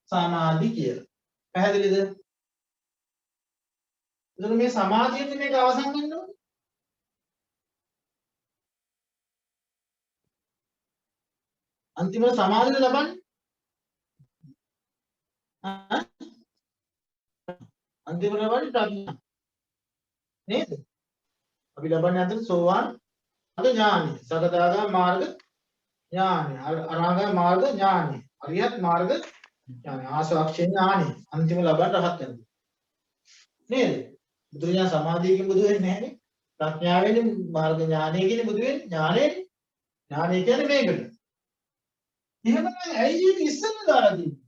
Speaker 1: සමාධි කියලා. පැහැදිලිද? එතකොට මේ සමාධියෙන් මේක අවසන් වෙන්න ඕනේ. අන්තිම සමාධිය ලබන්නේ අන්තිම ලබන්නේ ප්‍රඥා නේද? අපි ලබන්නේ අතර සෝවාන් මාර්ග ඥානයි, සකදාගාමී මාර්ග ඥානයි, අනාගාමී මාර්ග ඥානයි, අරියත් මාර්ග ඥානයි, ආසවක්ෂ ඥානයි. අන්තිම ලබන රහත් වෙනවා. නේද? බුදුරජාණන් සමාධියකින් බුදු වෙන්නේ නැහැනේ. ප්‍රඥාවෙන් මාර්ග ඥානයකින් බුදු වෙන්නේ. ඥානය කියන්නේ මේකට. එහෙනම් ඇයි ඒක ඉස්සෙල්ලා දාලා තියෙන්නේ?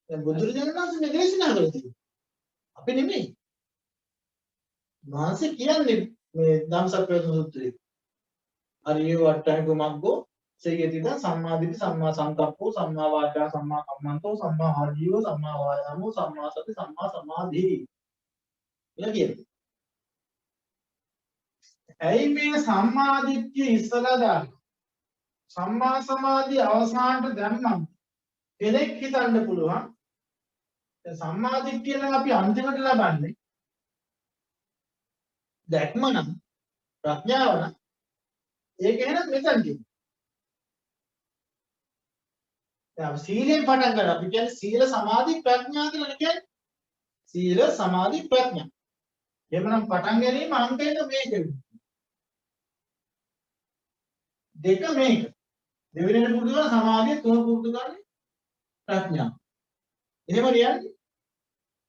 Speaker 1: දැන් බුදුරජාණන් වහන්සේ මේ දේශනා කරලා තියෙනවා. අපි නෙමෙයි. වහන්සේ කියන්නේ මේ ධම්සප්පවේත සූත්‍රයේ. අරිය වට්ටංග මග්ගෝ සේයතිද සම්මාදිට්ඨි සම්මා සංකප්පෝ සම්මා වාචා සම්මා කම්මන්තෝ සම්මා ආජීවෝ සම්මා වායාමෝ සම්මා සති සම්මා සමාධි කියලා කියනවා. ඇයි මේ සම්මා දිට්ඨිය ඉස්සලා දාන්නේ? සම්මා සමාධිය අවසානට දැම්මම කෙනෙක් හිතන්න පුළුවන් දැන් සම්මා දිට්ඨිය නම් අපි අන්තිමට ලබන්නේ දැක්ම නම් ප්‍රඥාව නම් ඒක එහෙනම් මෙතන තියෙනවා. දැන් සීලෙන් පටන් ගන්න අපි කියන්නේ සීල සමාධි ප්‍රඥා කියලා කියන්නේ. සීල සමාධි ප්‍රඥා. එහෙමනම් පටන් ගැනීම අංක එක මේක. දෙක මේක. දෙවෙනිට පුරුදු කරන සමාධිය, තුන පුරුදු කරන්නේ ප්‍රඥාව. එහෙම කියන්නේ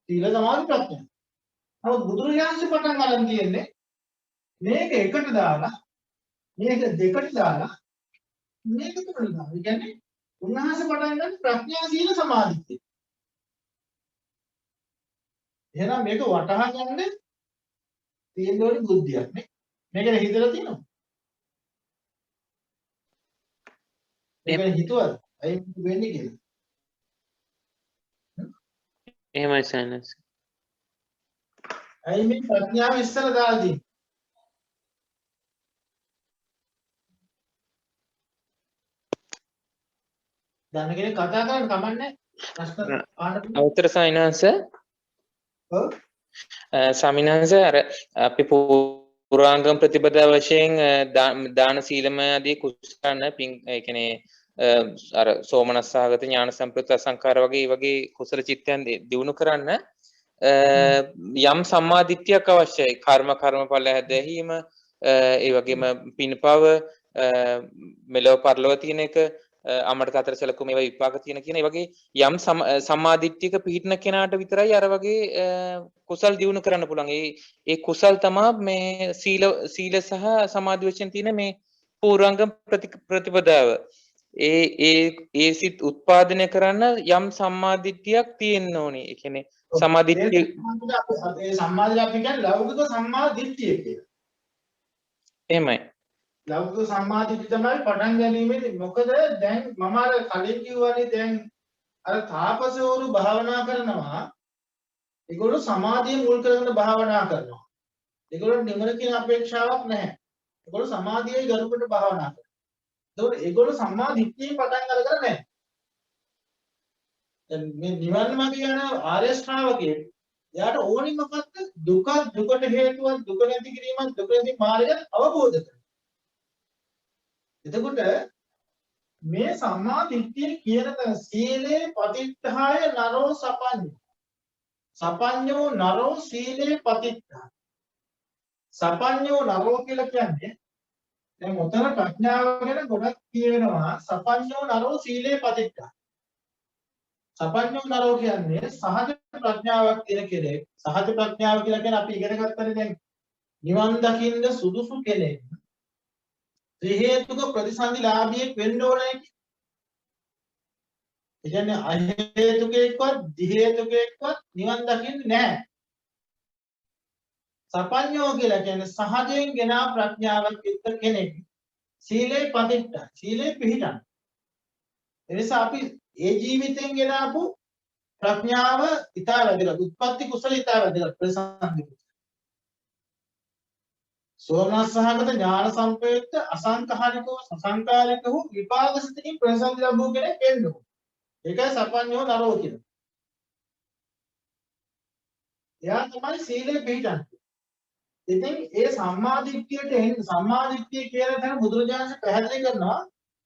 Speaker 1: සීල සමාධි ප්‍රඥා. නමුත් බුදුරජාණන්සේ පටන් ගන්න තියෙන්නේ මේක එකට දාලා මේක දෙකට දාලා මේක තුනට දාලා. ඒ කියන්නේ උන්වහන්සේ පටන් ගන්න ප්‍රඥා සීල සමාධිය. එහෙනම් මේක වටහා ගන්න තියෙන්න ඕනේ බුද්ධියක් නේ. මේකද හිතලා තියෙනවද? මේක හිතුවද? ඇයි වෙන්නේ කියලා?
Speaker 2: එහෙමයි සයන්ස්.
Speaker 1: ඇයි මේ ප්‍රඥාව ඉස්සර දාලා තියෙන්නේ? දන්න කෙනෙක් කතා කරන්න කමන්නේ ප්‍රශ්න අහන්න.
Speaker 2: අවතර සයන්ස්.
Speaker 1: ඔව්.
Speaker 2: සමිනහස අර අපි පුරාංගම ප්‍රතිපදා වශයෙන් දාන සීලම ආදී කුසලන පින් ඒ කියන්නේ අර සෝමනස්සහගත ඥාන සම්ප්‍රයුක්ත අසංකාර වගේ කුසල චිත්තයන් දිනු කරන්න යම් සම්මාදිට්ඨියක් අවශ්‍යයි. කර්මඵල හැදැහිම ඒ වගේම පින්පව මෙලොව පරලොව තියෙන එක අමරත අතර සැලකුම ඒවා විපාක තියෙන කියන ඒ වගේ යම් සම්මාදිට්ඨියක පිහිටන කෙනාට විතරයි අර වගේ කුසල් දියුණු කරන්න පුළුවන්. ඒ කුසල් තමයි මේ සීල සහ සමාධි වශයෙන් තියෙන මේ පූර්වාංගම ප්‍රතිපදාව. ඒ සිත් උත්පාදනය කරන්න යම් සම්මාදිට්ඨියක් තියෙන්න ඕනේ. ඒ කියන්නේ සම්මාදිට්ඨිය
Speaker 1: අපේ සම්මාදිට්ඨිය අපි කියන්නේ ලෞකික සම්මාදිට්ඨිය කියලා.
Speaker 2: එහෙමයි.
Speaker 1: ලෞකික සම්මාදිට්ඨිය තමයි පටන් ගැනීමේදී. මොකද දැන් මම අර කලින් කිව්වනේ දැන් අර තාපසවරු භාවනා කරනවා. ඒගොල්ලෝ සමාධිය මුල් කරගෙන භාවනා කරනවා. ඒගොල්ලෝ නිවන කියන අපේක්ෂාවක් නැහැ. ඒගොල්ලෝ සමාධියයි ගරුකට භාවනා කරනවා. ඒකෝට ඒගොල්ලෝ සම්මාදිට්ඨියෙන් පටන් අරගෙන නැහැ. දැන් මේ නිවන මාර්ගය යන ආර්ය ශ්‍රාවකයෙක් එයාට ඕනි මොකක්ද? දුකට හේතුවක් දුක නැති කිරීමක් දුක නැති මාර්ගය අවබෝධ කරගන්න. එතකොට මේ සම්මා දිට්ඨිය කියන සීලේ පතිත්ථාය නරෝ සපඤ්ඤෝ. සපඤ්ඤෝ නරෝ සීලේ පතිත්ථාය. සපඤ්ඤෝ නරෝ කියලා කියන්නේ දැන් උතර ප්‍රඥාව ගැන ගොඩක් කියවෙනවා. සපඤ්ඤෝ නරෝ සීලේ පතිත්ථාය. සපඤ්ඤෝ නරෝ කියන්නේ සහජ ප්‍රඥාවක් තියෙන කෙනෙක්. සහජ ප්‍රඥාව කියලා කියන්නේ අපි ඉගෙන ගත්තනේ දැන් නිවන් දකින්න සුදුසු කෙනෙක්. ත්‍රි හේතුක ප්‍රතිසන්දිලාභියෙක් වෙන්න ඕනේ. ඒ කියන්නේ අහේතුකෙක්වත් දි හේතුකෙක්වත් නිවන් දකින්නේ නැහැ. සපඤ්ඤෝ කියලා කියන්නේ සහජයෙන් ගෙනා ප්‍රඥාවක් යුක්ත කෙනෙක්. සීලේ පතිට්ඨ සීලේ පිහිටන්. ඒ නිසා අපි ඒ ජීවිතෙන් ගෙනාපු ප්‍රඥාව ඊටා වැදගත්. උත්පත්ති කුසල ඊටා වැදගත් ප්‍රතිසන්දි. සෝමනස්සහගත ඥාන සම්ප්‍රයුක්ත අසංඛාරිකව සසංකාරිකව විපාකසිතකින් ප්‍රතිසන්දි ලැබුව කෙනෙක් වෙන්න ඕන. ඒකයි සපඤ්ඤෝ නරෝ කියන්නේ. එයා තමයි සීලේ පිහිටන්නේ. ඉතින් ඒ සම්මාදිට්ඨියට එන්න සම්මාදිට්ඨිය කියන තැන බුදුරජාණන් පැහැදිලි කරනවා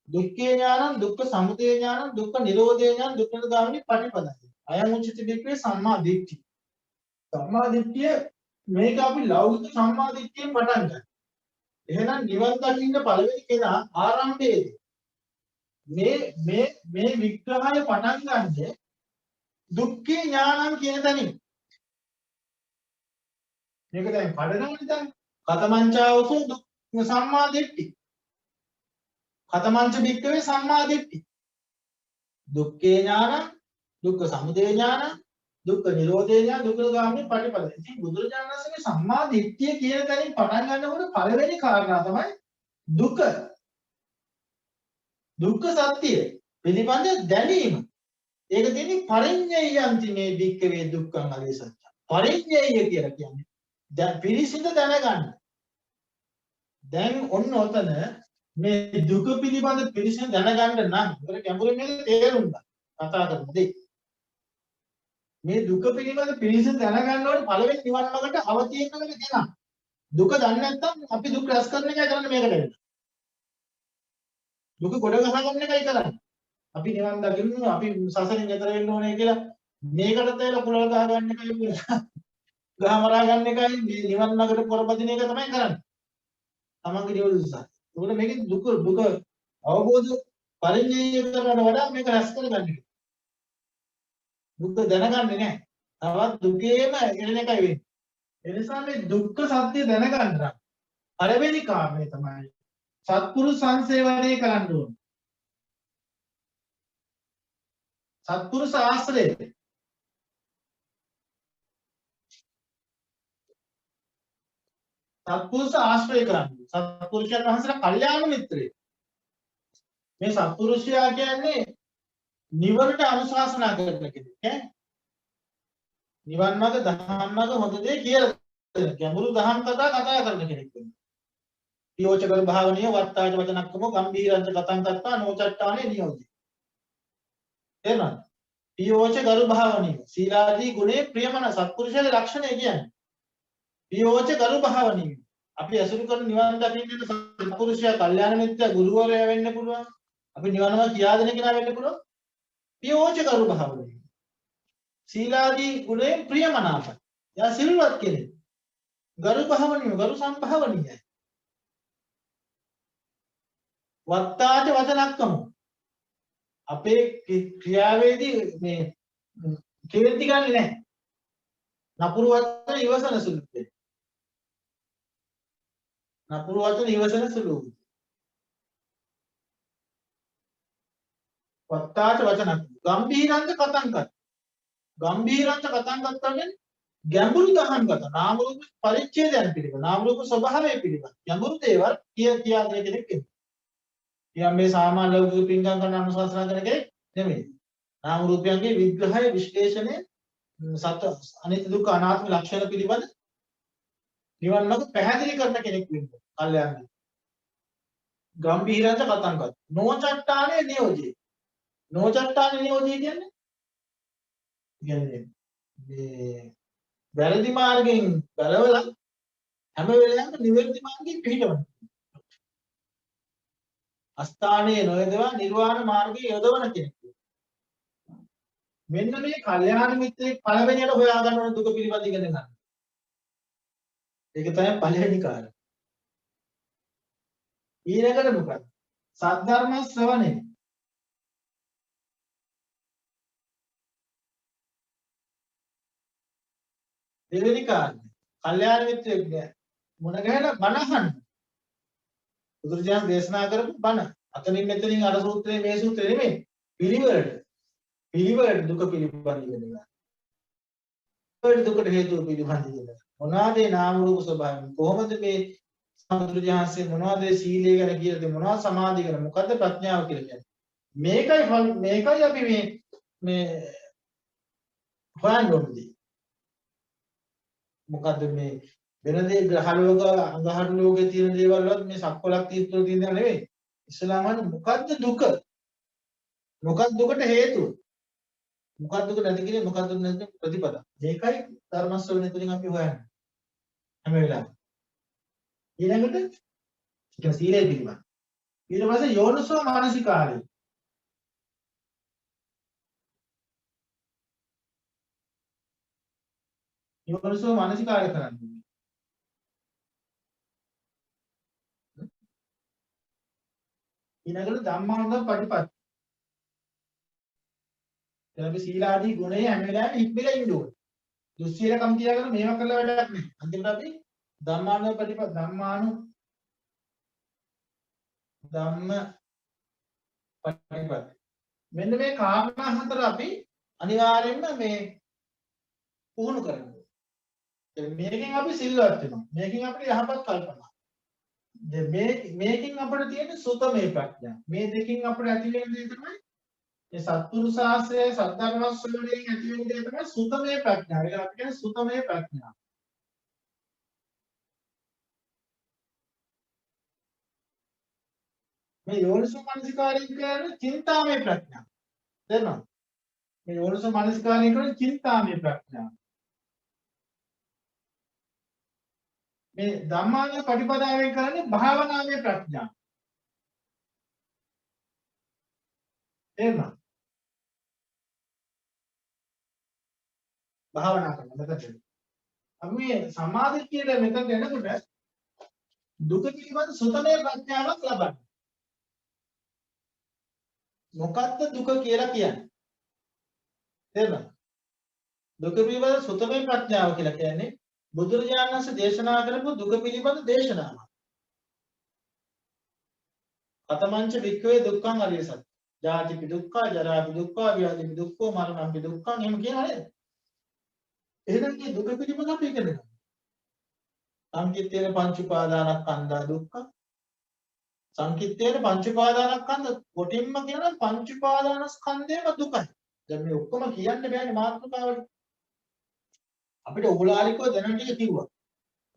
Speaker 1: දුක්ඛේ ඥානං දුක්ඛ සමුදය ඥානං දුක්ඛ නිරෝධේ ඥානං දුක්ඛ නිරෝධාමිනී පටිපදයි. අයං උච්චති වික්‍රේ සම්මාදිට්ඨිය. සම්මාදිට්ඨිය මේක අපි ලෞකික සම්මාදිට්ඨියෙන් පටන් ගන්නවා. එහෙනම් නිවන් දකින්න පළවෙනි කෙනා ආරම්භයේදී මේ විග්‍රහය පටන් ගන්නේ දුක්ඛේ ඥානං කියන තැනින්. මේක දැන් පඩනවනේ දැන්. කතමංචාවසෝ දුක්ඛ සම්මාදිට්ඨි. කතමංච වික්‍රේ සම්මාදිට්ඨි. දුක්ඛේ ඥානං දුක්ඛ සමුදය ඥානං දුක්ඛ නිරෝධේ ඥාන දුක්ඛ ගාමිනී පටිපද. ඉතින් බුදුරජාණන් වහන්සේගේ සම්මා දිට්ඨිය කියන තැනින් පටන් ගන්නකොට පළවෙනි කාරණා තමයි දුක. දුක්ඛ සත්‍ය පිළිබඳ දැනීම. ඒක දෙන්නේ පරිඤ්ඤයන්ති මේ වික්කවේ දුක්ඛං අරිය සත්‍ය. පරිඤ්ඤය කියලා කියන්නේ දැන් පිරිසිදු දැනගන්න. දැන් ඔන්න ඔතන මේ දුක පිළිබඳ පිරිසිදු දැනගන්න නම් උතර ගැඹුරින් මේක තේරුම් ගන්න. කතා කරමු දෙයි. මේ දුක පිළිබඳ පිරිසිදු දැනගන්න ඕනේ පළවෙනි නිවන් මාර්ගට අවතීර්ණ වෙන කෙනා. දුක දන්නේ නැත්නම් අපි දුක් රැස් කරන එකයි කරන්නේ මේකට වෙන්න. දුක ගොඩ ගහ ගන්න එකයි කරන්නේ. අපි නිවන් දකින්න අපි සසරින් එතර වෙන්න ඕනේ කියලා මේකට තේල කුලල ගහ ගන්න එකයි ගහ මරා ගන්න එකයි මේ නිවන් මාර්ගට පොරබදින එක තමයි කරන්නේ. තමන්ගේ නිවන නිසා. ඒකට මේකේ දුක අවබෝධ පරිඥය කරනවට වඩා මේක රැස් කරගන්න එක. දුක දැනගන්නේ නැහැ. තවත් දුකේම එන එකයි වෙන්නේ. ඒ නිසා මේ දුක්ඛ සත්‍ය දැනගන්න පළවෙනි කාරණේ තමයි සත්පුරුෂ සංසේවනය කරන්න ඕනේ. සත්පුරුෂ ආශ්‍රය. සත්පුරුෂ ආශ්‍රය කරන්න. සත්පුරුෂයන් වහන්සේලා කල්යාණ මිත්‍රයෙක්. මේ සත්පුරුෂයා කියන්නේ නිවනට අනුශාසනා කරන කෙනෙක් ඈ. නිවන් මාර්ග දහම් මාර්ග හොඳ දේ කියලා දෙන ගැඹුරු දහම් කතා කරන කෙනෙක් වෙනවා. පියෝචකර භාවනිය වත්තාච වචනක්කම ගම්භීරංච කතං කත්තා නොචට්ටානේ නියෝජි. එනවා. පියෝචකර භාවනිය සීලාදී ගුණේ ප්‍රියමන සත්පුරුෂයාගේ ලක්ෂණය කියන්නේ. පියෝචකර භාවනිය අපි අසුරු කරන නිවන් දකින්න සත්පුරුෂයා කල්යාණ මිත්‍යා ගුරුවරයා වෙන්න පුළුවන්. අපි නිවනම කියා දෙන කෙනා වෙන්න පුළුවන්. පියෝචකර භාවනිය සීලාදී ගුණේ ප්‍රියමනාප. යා සිල්වත් කෙනෙක්. ගරු භාවනිය ගරු සම්භාවනියයි. වත්තාච වචනක්කම අපේ ක්‍රියාවේදී මේ කෙරෙති ගන්නේ නැහැ. නපුරු වචන ඉවසන සුළුයි. නපුරු වචන ඉවසන සුළුයි. වත්තාච වචනක් ගම්භීරංච කතං කත්. ගම්භීරංච කතං කත් කියන්නේ ගැඹුරු දහම් කතා. නාම රූප පරිච්ඡේදයන් පිළිබඳ නාම රූප ස්වභාවය පිළිබඳ ගැඹුරු දේවල් කියා දෙන කෙනෙක් වෙනවා. යම් මේ සාමාන්‍ය ලෞකික පින්කම් කරන අනුශාසනා කරන කෙනෙක් නෙමෙයි. නාම රූපයන්ගේ විග්‍රහය විශ්ලේෂණය සත්‍ය අනිත්‍ය දුක්ඛ අනාත්ම ලක්ෂණ පිළිබඳ නිවන් මාර්ග පැහැදිලි කරන කෙනෙක් වෙනවා. කල්යාණී. ගම්භීරංච කතං කත්. නොචට්ටානේ නියෝජේ. නොචට්ටානේ නියෝජේ කියන්නේ මේ වැරදි මාර්ගයෙන් ගලවලා හැම වෙලාවෙම නිවැරදි මාර්ගයෙන් පිහිටවන්න. අස්ථානයේ නොයදවා නිර්වාණ මාර්ගයේ යොදවන කෙනෙක්. මෙන්න මේ කල්යාණ මිත්‍රෙක් පළවෙනියට හොයා ගන්න ඕන දුක පිළිබඳ ඉගෙන ගන්න. ඒක තමයි පළවෙනි කාරණා. ඊළඟට මොකක්ද? සද්ධර්ම ශ්‍රවණය. දෙවෙනි කාරණා. කල්යාණ මිත්‍රෙක් මොන ගැහලා බණ අහන්න. බුදුරජාණන් දේශනා කරපු බණ. අතනින් මෙතනින් අර සූත්‍රයේ මේ සූත්‍රේ නෙමෙයි. පිළිවෙලට දුක පිළිබඳ ඉගෙන ගන්න. දුකට හේතුව පිළිබඳ ඉගෙන ගන්න. මොනවාද ඒ නාම රූප ස්වභාවය? කොහොමද මේ සම්බුදුරජාණන්සේ මොනවාද සීලය ගැන කියලා දෙන්නේ? මොනවද සමාධිය ගැන? මොකද්ද ප්‍රඥාව කියලා කියන්නේ? මේකයි අපි මේ හොයන්න ඕනේ. මොකද්ද මේ වෙන දේ ග්‍රහලෝක අඟහරු ලෝකේ තියෙන දේවල් වලත් මේ සක්වලක් තීත්වල තියෙන දේ නෙවෙයි. ඉස්ලාමයේ මොකද්ද දුක? මොකක්ද දුකට හේතුව? මොකක්ද දුක නැති කියන්නේ මොකක්ද නැති ප්‍රතිපද? මේකයි ධර්ම ශ්‍රවණය තුළින් අපි හොයන්නේ. හැම වෙලාවෙම. ඊළඟට ඒක සීලය පිළිබඳ. ඊට පස්සේ යෝනිසෝ මානසිකාරය. යෝනිසෝ මානසිකාරය කරන්නේ. ඊළඟට ධම්මානුධම්ම පටිපatti. දැන් අපි සීලාදී ගුණය හැම වෙලාවෙම ඉක්මලා ඉන්න ඕනේ. දුස්සීලකම් තියාගෙන මේවා කළා වැඩක් නැහැ. අන්තිමට අපි ධම්මානුධම්ම පටිපatti ධම්ම පටිපatti. මෙන්න මේ කාරණා හතර අපි අනිවාර්යයෙන්ම මේ පුහුණු කරනවා. මේකෙන් අපි සිල්වත් වෙනවා. මේකෙන් අපිට යහපත් කල්පනා. මේකෙන් අපිට තියෙන සුතමේ ප්‍රඥා. මේ දෙකෙන් අපිට ඇති වෙන දේ තමයි මේ සත්පුරුෂ ශාස්ත්‍රය සද්ධර්ම ශ්‍රවණයෙන් ඇති වෙන දේ තමයි සුතමේ ප්‍රඥා. ඒක අපි කියන්නේ සුතමේ ප්‍රඥා. මේ යෝනිසෝ මනසිකාරයෙන් කියන්නේ චින්තාමය ප්‍රඥා. තේරෙනවද? මේ යෝනිසෝ මනසිකාරයෙන් කියන්නේ චින්තාමය ප්‍රඥා. මේ ධම්මානුධම්ම පටිපදාවෙන් කරන්නේ භාවනාමය ප්‍රඥා. තේරෙනවද? භාවනා කරන මෙතන. අපි මේ සමාධිය කියන මෙතන එනකොට දුක පිළිබඳ සුතමේ ප්‍රඥාවක් ලබන්න. මොකක්ද දුක කියලා කියන්නේ? තේරෙනවද? දුක පිළිබඳ සුතමේ ප්‍රඥාව කියලා කියන්නේ බුදුරජාණන් වහන්සේ දේශනා කරපු දුක පිළිබඳ දේශනාවක්. අතමංච වික්ඛවේ දුක්ඛං අරිය සත්‍ය. ජාතිපි දුක්ඛ, ජරාපි දුක්ඛ, ව්‍යාධිපි දුක්ඛ, මරණපි දුක්ඛං එහෙම කියනවා නේද? එහෙනම් මේ දුක පිළිබඳ අපි ඉගෙන ගන්න. සංකිට්ඨේන පංච උපාදානස්කන්ධා දුක්ඛ. සංකිට්ඨේන පංච උපාදානස්කන්ධ කොටින්ම කියනවා පංච උපාදානස්කන්ධේම දුකයි. දැන් මේ ඔක්කොම කියන්න බෑනේ මාත්‍රකාවට. අපිට ඕලාරිකව දැනන ටික කිව්වා.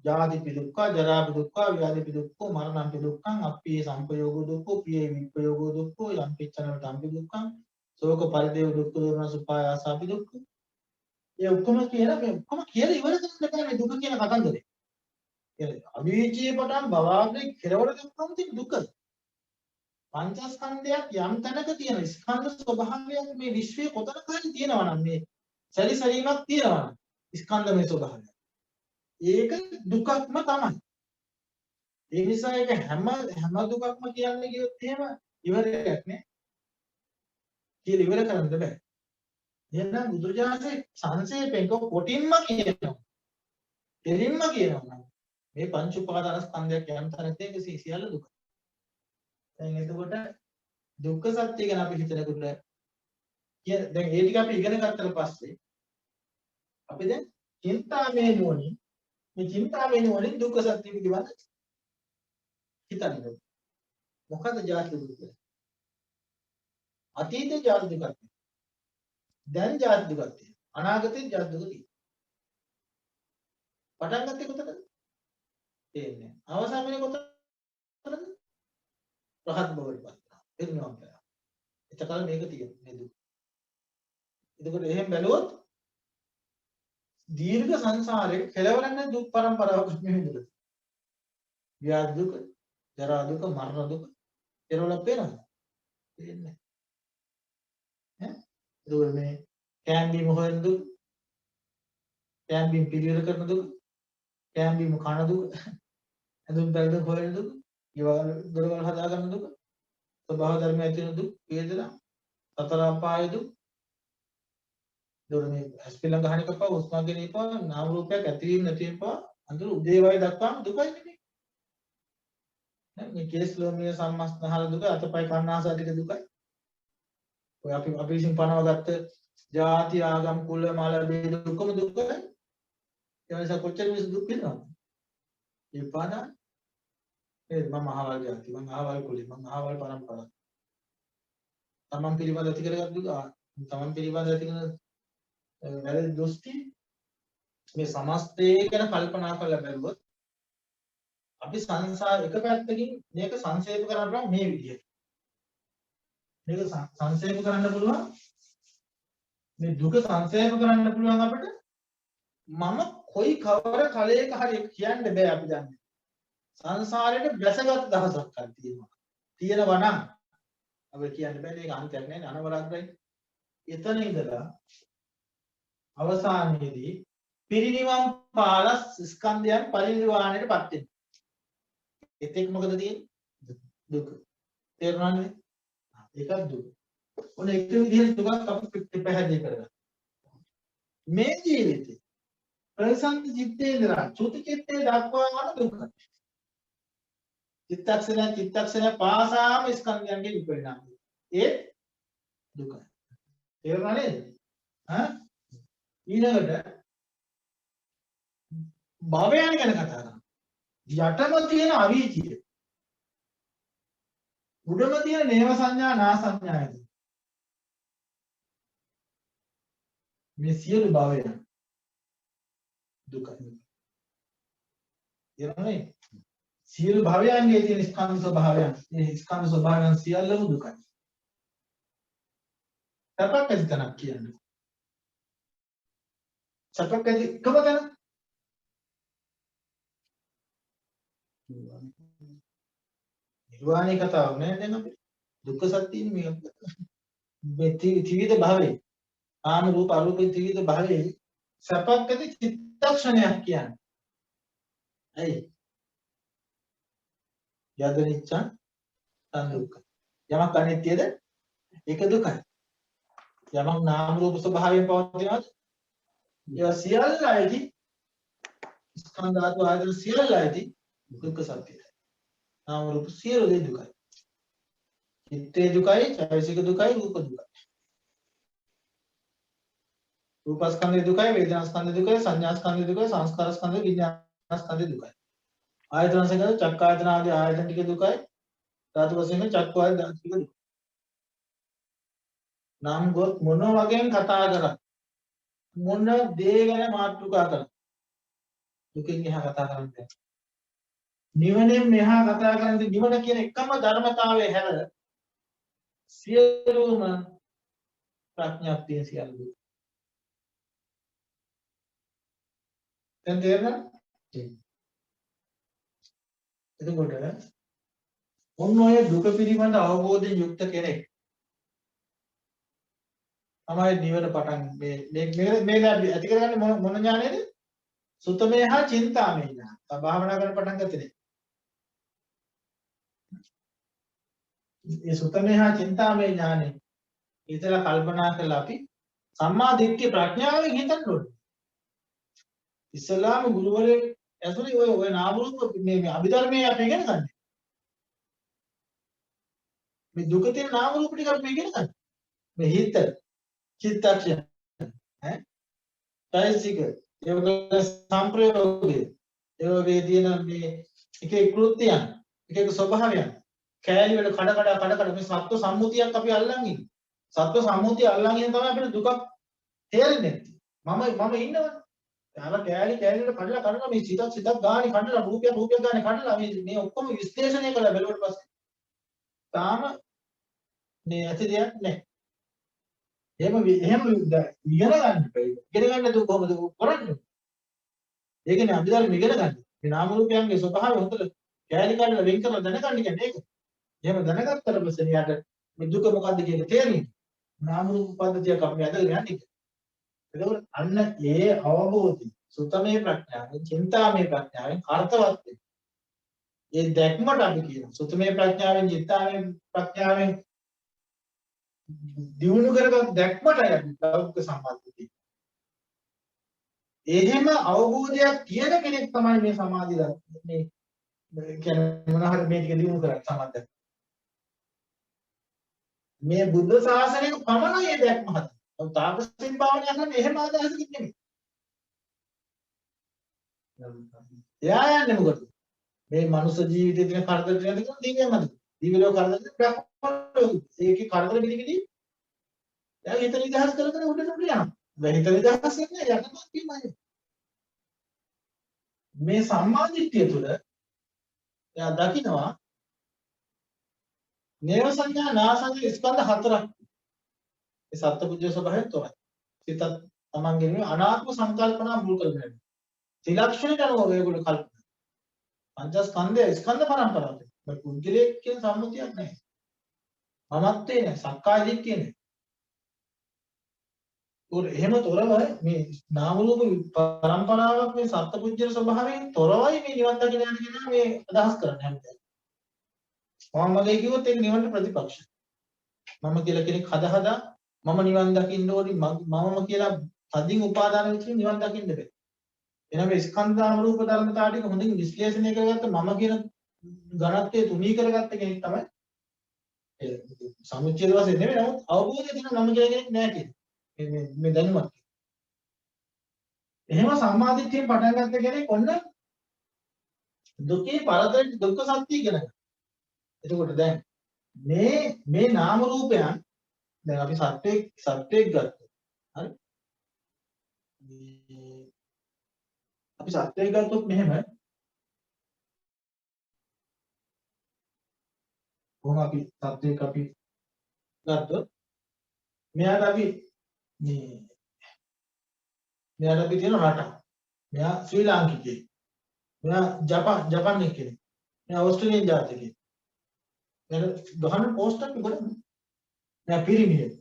Speaker 1: ජාතිපි දුක්ඛ, ජරාපි දුක්ඛ, ව්‍යාධිපි දුක්ඛ, මරණපි දුක්ඛං, අප්පිය සංපයෝගෝ දුක්ඛ, පිය විප්පයෝගෝ දුක්ඛ, යම් පිච්ඡනව තම්පි දුක්ඛං, ශෝක පරිදේව දුක්ඛ දෝමන සුපායාසාපි දුක්ඛ. ඒ ඔක්කොම කියලා මේ ඔක්කොම කියලා ඉවර කරන්න බෑ මේ දුක කියන කතන්දරේ. ඒ අවිචී පටන් භවග්නේ කෙලවර දක්වාම තියෙන දුක. පංචස්කන්ධයක් යම් තැනක තියෙන ස්කන්ධ ස්වභාවයක් මේ විශ්වයේ කොතනක හරි තියෙනවා නම් මේ සැරිසරීමක් තියෙනවා නම් ස්කන්ධමය ස්වභාවය. ඒක දුකක්ම තමයි. ඒ නිසා ඒක හැම දුකක්ම කියන්නේ කියොත් එහෙම ඉවරයක් නේ. කියලා ඉවර කරන්න බෑ. එහෙනම් බුදුරජාණන්සේ සංසේපෙන් කොටින්ම කියනවා. දෙලින්ම කියනවා. මේ පංච උපාදාන ස්කන්ධයක් යම් තැනක තියෙන සියල්ල දුක. දැන් එතකොට දුක්ඛ සත්‍ය ගැන අපි හිතනකොට දැන් ඒ ටික අපි ඉගෙන ගත්තට පස්සේ අපි දැන් චින්තාමය නුවණින් මේ චින්තාමය නුවණින් දුක්ඛ සත්‍ය පිළිබඳ හිතන්නේ. මොකද ජාති දුක කියන්නේ? අතීතේ ජාති දුකක් තියෙනවා. දැන් ජාති දුකක් තියෙනවා. අනාගතේ ජාති දුක තියෙනවා. පටන් ගත්තේ කොතනද? තේන්නේ. අවසාන වෙන්නේ කොතනද? රහත් බවට පත් වෙනවා. එන්නවා කියලා. එතකල් මේක තියෙනවා මේ දුක. එතකොට එහෙම බැලුවොත් දීර්ඝ සංසාරේ කෙලවරන්නේ දුක් පරම්පරාවක් නෙමෙයි. ව්‍යාධි දුක, ජරා දුක, මරණ දුක ඒවල පේනවා. පේන්නේ. ඈ මේ කෑම්බීම හොයන දුක, කෑම්බීම පිළිවෙල කරන දුක, කෑම්බීම කන දුක, ඇඳුම් පැළඳුම් හොයන දුක, ඊවල දොරවල් හදා ගන්න දුක, ස්වභාව ධර්ම ඇති වෙන දුක, වේදනා, සතර අපාය දුක, දොරනේ ඇස්පිලං ගහන එක පව උස්මාගෙන ඉපා නාම රූපයක් ඇතිවීම නැතිවීම පව අඳුර උදේවයි දක්වාම දුකයි නෙමෙයි. මේ කේස් ලෝමිය සම්මස්නහල දුක, අතපය කන්නාසාර ටික දුකයි. ඔය අපි විසින් පනව ගත්ත ජාති ආගම් කුල මල බේද දුකම දුකයි. ඒ නිසා කොච්චර මිනිස්සු දුක් විඳිනවද? ඒ පාදා ඒ මම අහවල් ජාති, මම අහවල් කුලේ, මම අහවල් පරම්පරාව. තමන් පිළිබඳ ඇති කරගත් දුක, තමන් පිළිබඳ ඇති කරන වැරදි දෘෂ්ටි මේ සමස්තය ගැන කල්පනා කරලා බැලුවොත් අපි සංසාර එක පැත්තකින් මේක සංක්ෂේප කරන්න පුළුවන් මේ විදිහට. මේක සංක්ෂේප කරන්න පුළුවන් මේ දුක සංක්ෂේප කරන්න පුළුවන් අපිට මම කොයි කවර කලයක හරි කියන්න බෑ අපි දන්නේ. සංසාරයට බැසගත් දහසක් තියෙනවා. තියෙනවා නම් අපි කියන්න බෑ මේක අන්තයක් නෑ අනවරද්දයි. එතන ඉඳලා අවසානයේදී පිරිනිවන් පාලා ස්කන්ධයන් පරිනිර්වාණයටපත් වෙනවා. එතෙක් මොකද තියෙන්නේ? දුක. තේරුණානේ? ඒකත් දුක. ඔන්න එක විදිහට දුකක් අපි පැහැදිලි කරගන්න. මේ ජීවිතේ ප්‍රසන්න චිත්තේ ඉඳලා චුති චිත්තේ දක්වා යන දුක. චිත්තක්ෂණ පාසාම ස්කන්ධයන්ගේ විපරිණාමය. ඒ දුක. තේරුණා නේද? ඊළඟට භවයන් ගැන කතා කරනවා. යටම තියෙන අවීචිය. උඩම තියෙන නේව සංඥා නා සංඥායද. මේ සියලු භවයන් දුකයි. එරනේ සියලු භවයන්ගේ තියෙන ස්කන්ධ ස්වභාවයන්, මේ ස්කන්ධ ස්වභාවයන් සියල්ලම දුකයි. සැපක් ඇති තැනක් කියන්නේ. සැපක් ඇති කවදද? නිර්වාණේ කතාවක් නෑ දැන් අපි. දුක්ඛ සත්‍යයෙන් මේ ත්‍රිවිධ භවයේ ආම රූප අරූප ත්‍රිවිධ භවයේ සැපක් ඇති චිත්තක්ෂණයක් කියන්නේ. ඇයි? යදනිච්ඡ සංදුක්ඛ. යමක් අනිත්‍යද? ඒක දුකයි. යමක් නාම රූප ස්වභාවයෙන් පවතිනවද? ඒවා සියල්ලයි ස්කන්ධ ධාතු ආයතන සියල්ලයි දුක්ඛ සත්‍යයි. නාම රූප සියලු දේ දුකයි. චිත්තේ දුකයි, චෛතසික දුකයි, රූප දුකයි. රූපස්කන්ධේ දුකයි, වේදනාස්කන්ධේ දුකයි, සංඥාස්කන්ධේ දුකයි, සංස්කාරස්කන්ධේ විඥානස්කන්ධේ දුකයි. ආයතන සංකේත චක්කායතන ආදී ආයතන ටික දුකයි. ධාතු වශයෙන් චක්කු ආදී ධාතු ටික දුකයි. නම් ගොත් මොන වගේන් කතා කරා මොන දේ ගැන මාතෘකා කරා දුකින් එහා කතා කරන්නේ. නිවනෙන් මෙහා කතා කරන්නේ නිවන කියන එකම ධර්මතාවය හැර සියලුම ප්‍රඥාප්තිය සියලු. දැන් තේරෙනවද? එතකොට ඔන්න ඔය දුක පිළිබඳ අවබෝධයෙන් යුක්ත කෙනෙක් තමයි නිවන පටන් මේ ඇති කරගන්නේ මොන ඥානයේද? සුතමේ හා චින්තාමේ ඥාන. භාවනා කරන පටන් ගත්තේ. මේ සුතමේ හා චින්තාමේ ඥානෙ ඉතලා කල්පනා කරලා අපි සම්මා දිට්ඨි ප්‍රඥාවෙන් හිතන්න ඕනේ. ඉස්ලාම ගුරුවරයෙක් ඇසුරේ ඔය නාම රූප මේ අභිධර්මයේ අපි ඉගෙන ගන්න. මේ දුක තියෙන නාම රූප ටික අපි ඉගෙන ගන්න. මේ හිත චිත්තක්ෂණ චෛතසික ඒ සම්ප්‍රයෝගය ඒ වගේ තියෙන මේ එක එක කෘත්‍යයන් එක එක ස්වභාවයන් කෑලි වල කඩ මේ සත්ව සම්මුතියක් අපි අල්ලන් ඉන්නේ. සත්ව සම්මුතිය අල්ලන් ඉන්න තමයි අපිට දුකක් තේරෙන්නේ නැත්තේ. මම ඉන්නවනේ. අර කෑලි වල කඩලා මේ සිතක් ගානේ කඩලා රූපයක් ගානේ කඩලා මේ ඔක්කොම විශ්ලේෂණය කරලා බැලුවට පස්සේ තාම මේ ඇති දෙයක් නැහැ. එහෙම ඉගෙන ගන්න බෑ. ඉගෙන ගන්න දු කොහොමද කරන්නේ? ඒකනේ අභිධර්ම ඉගෙන ගන්න. මේ නාම රූපයන්ගේ ස්වභාවය හොතල කෑලි කඩලා වෙන් කරලා දැනගන්න කියන්නේ ඒක. එහෙම දැනගත්තට පස්සේ යාට මේ දුක මොකද්ද කියන තේරෙන්නේ. නාම රූප පද්ධතියක් අපි අදගෙන යන්නේ. එතකොට අන්න ඒ අවබෝධය සුතමේ ප්‍රඥාවෙන්, චින්තාමේ ප්‍රඥාවෙන් අර්ථවත් වෙනවා. ඒ දැක්මට අපි කියනවා සුතමේ ප්‍රඥාවෙන්, චින්තාමේ ප්‍රඥාවෙන් දියුණු කරගත් දැක්මටයි අපි ලෞකික සම්පත්තිය. එහෙම අවබෝධයක් තියෙන කෙනෙක් තමයි මේ සමාධිය මේ කියන්නේ මොන හරි මේ ටික දියුණු කරගන්න සමර්ථ. මේ බුද්ධ ශාසනයක පමණයි මේ දැක්ම හද. තාපසින් භාවනා කරන්නේ එහෙම අදහසකින් නෙමෙයි. එයා යන්නේ මොකද? මේ මනුෂ්‍ය ජීවිතේ තියෙන කරදර ටික දිව්‍යමද? දිව්‍ය ලෝක කරදර ඒකේ කරදර පිළිගිලි එයා හිත නිදහස් කර උඩට යනවා. දැන් හිත නිදහස් වෙන්නේ යටපත් වීමයි. මේ සම්මා දිට්ඨිය තුළ එයා දකිනවා නේව සංඥා නාසංග ස්කන්ධ හතරක්. ඒ සත්පුජ්‍ය ස්වභාවයෙන් තොරයි. සිතත් තමන්ගේ අනාත්ම සංකල්පනා මුල් කරගෙන. ත්‍රිලක්ෂණයට අනුව ඒගොල්ලෝ කල්පනා. පංචස්කන්ධය ස්කන්ධ පරම්පරාවට. මේ පුද්ගලයෙක් කියන සම්මුතියක් නැහැ. මමත්වේ නැහැ. සක්කාය දිට්ඨිය නැහැ. එහෙම තොරව මේ නාම රූප පරම්පරාවක් මේ සත්පුජ්‍යල ස්වභාවයෙන් තොරවයි මේ නිවන් දකින්න යන කෙනා මේ අදහස් කරන්නේ හැමදාම. මම මගේ කිව්වොත් ඒක නිවනට ප්‍රතිපක්ෂයි. මම කියලා කෙනෙක් හදා මම නිවන් දකින්න ඕනි මමම කියලා තදින් උපාදාන වෙච්ච නිවන් දකින්න බෑ. එහෙනම් මේ ස්කන්ධ නාම රූප ධර්මතාව ටික හොඳින් විශ්ලේෂණය කරගත්ත මම කියන ඝනත්වයේ තුනී කරගත්ත කෙනෙක් තමයි ඒ සමුච්ඡේද වශයෙන් නෙමෙයි නමුත් අවබෝධය තියෙන මම කියලා කෙනෙක් නෑ කියන්නේ. මේ දැනුමක්. එහෙම සම්මාදිට්ඨියෙන් පටන් ගත්ත කෙනෙක් ඔන්න දුකේ පරතර දුක්ඛ සත්‍ය ඉගෙන ගන්න. එතකොට දැන් මේ නාම රූපයන් දැන් අපි සත්‍යයක් ගත්තා. හරි? අපි සත්‍යයක් ගත්තොත් මෙහෙම කොහොම අපි සත්‍යයක් අපි ගත්තොත් මෙයාට අපි මෙයාට අපි තියෙන රට. මෙයා ශ්‍රී ලාංකිකයෙක්. මෙයා ජපාන් කෙනෙක්. මෙයා ඕස්ට්‍රේලියානු ජාතිකයෙක්. මෙයා ගහන පෝස්ට් එකක් ගොඩක්. මෙයා පිරිමියෙක්.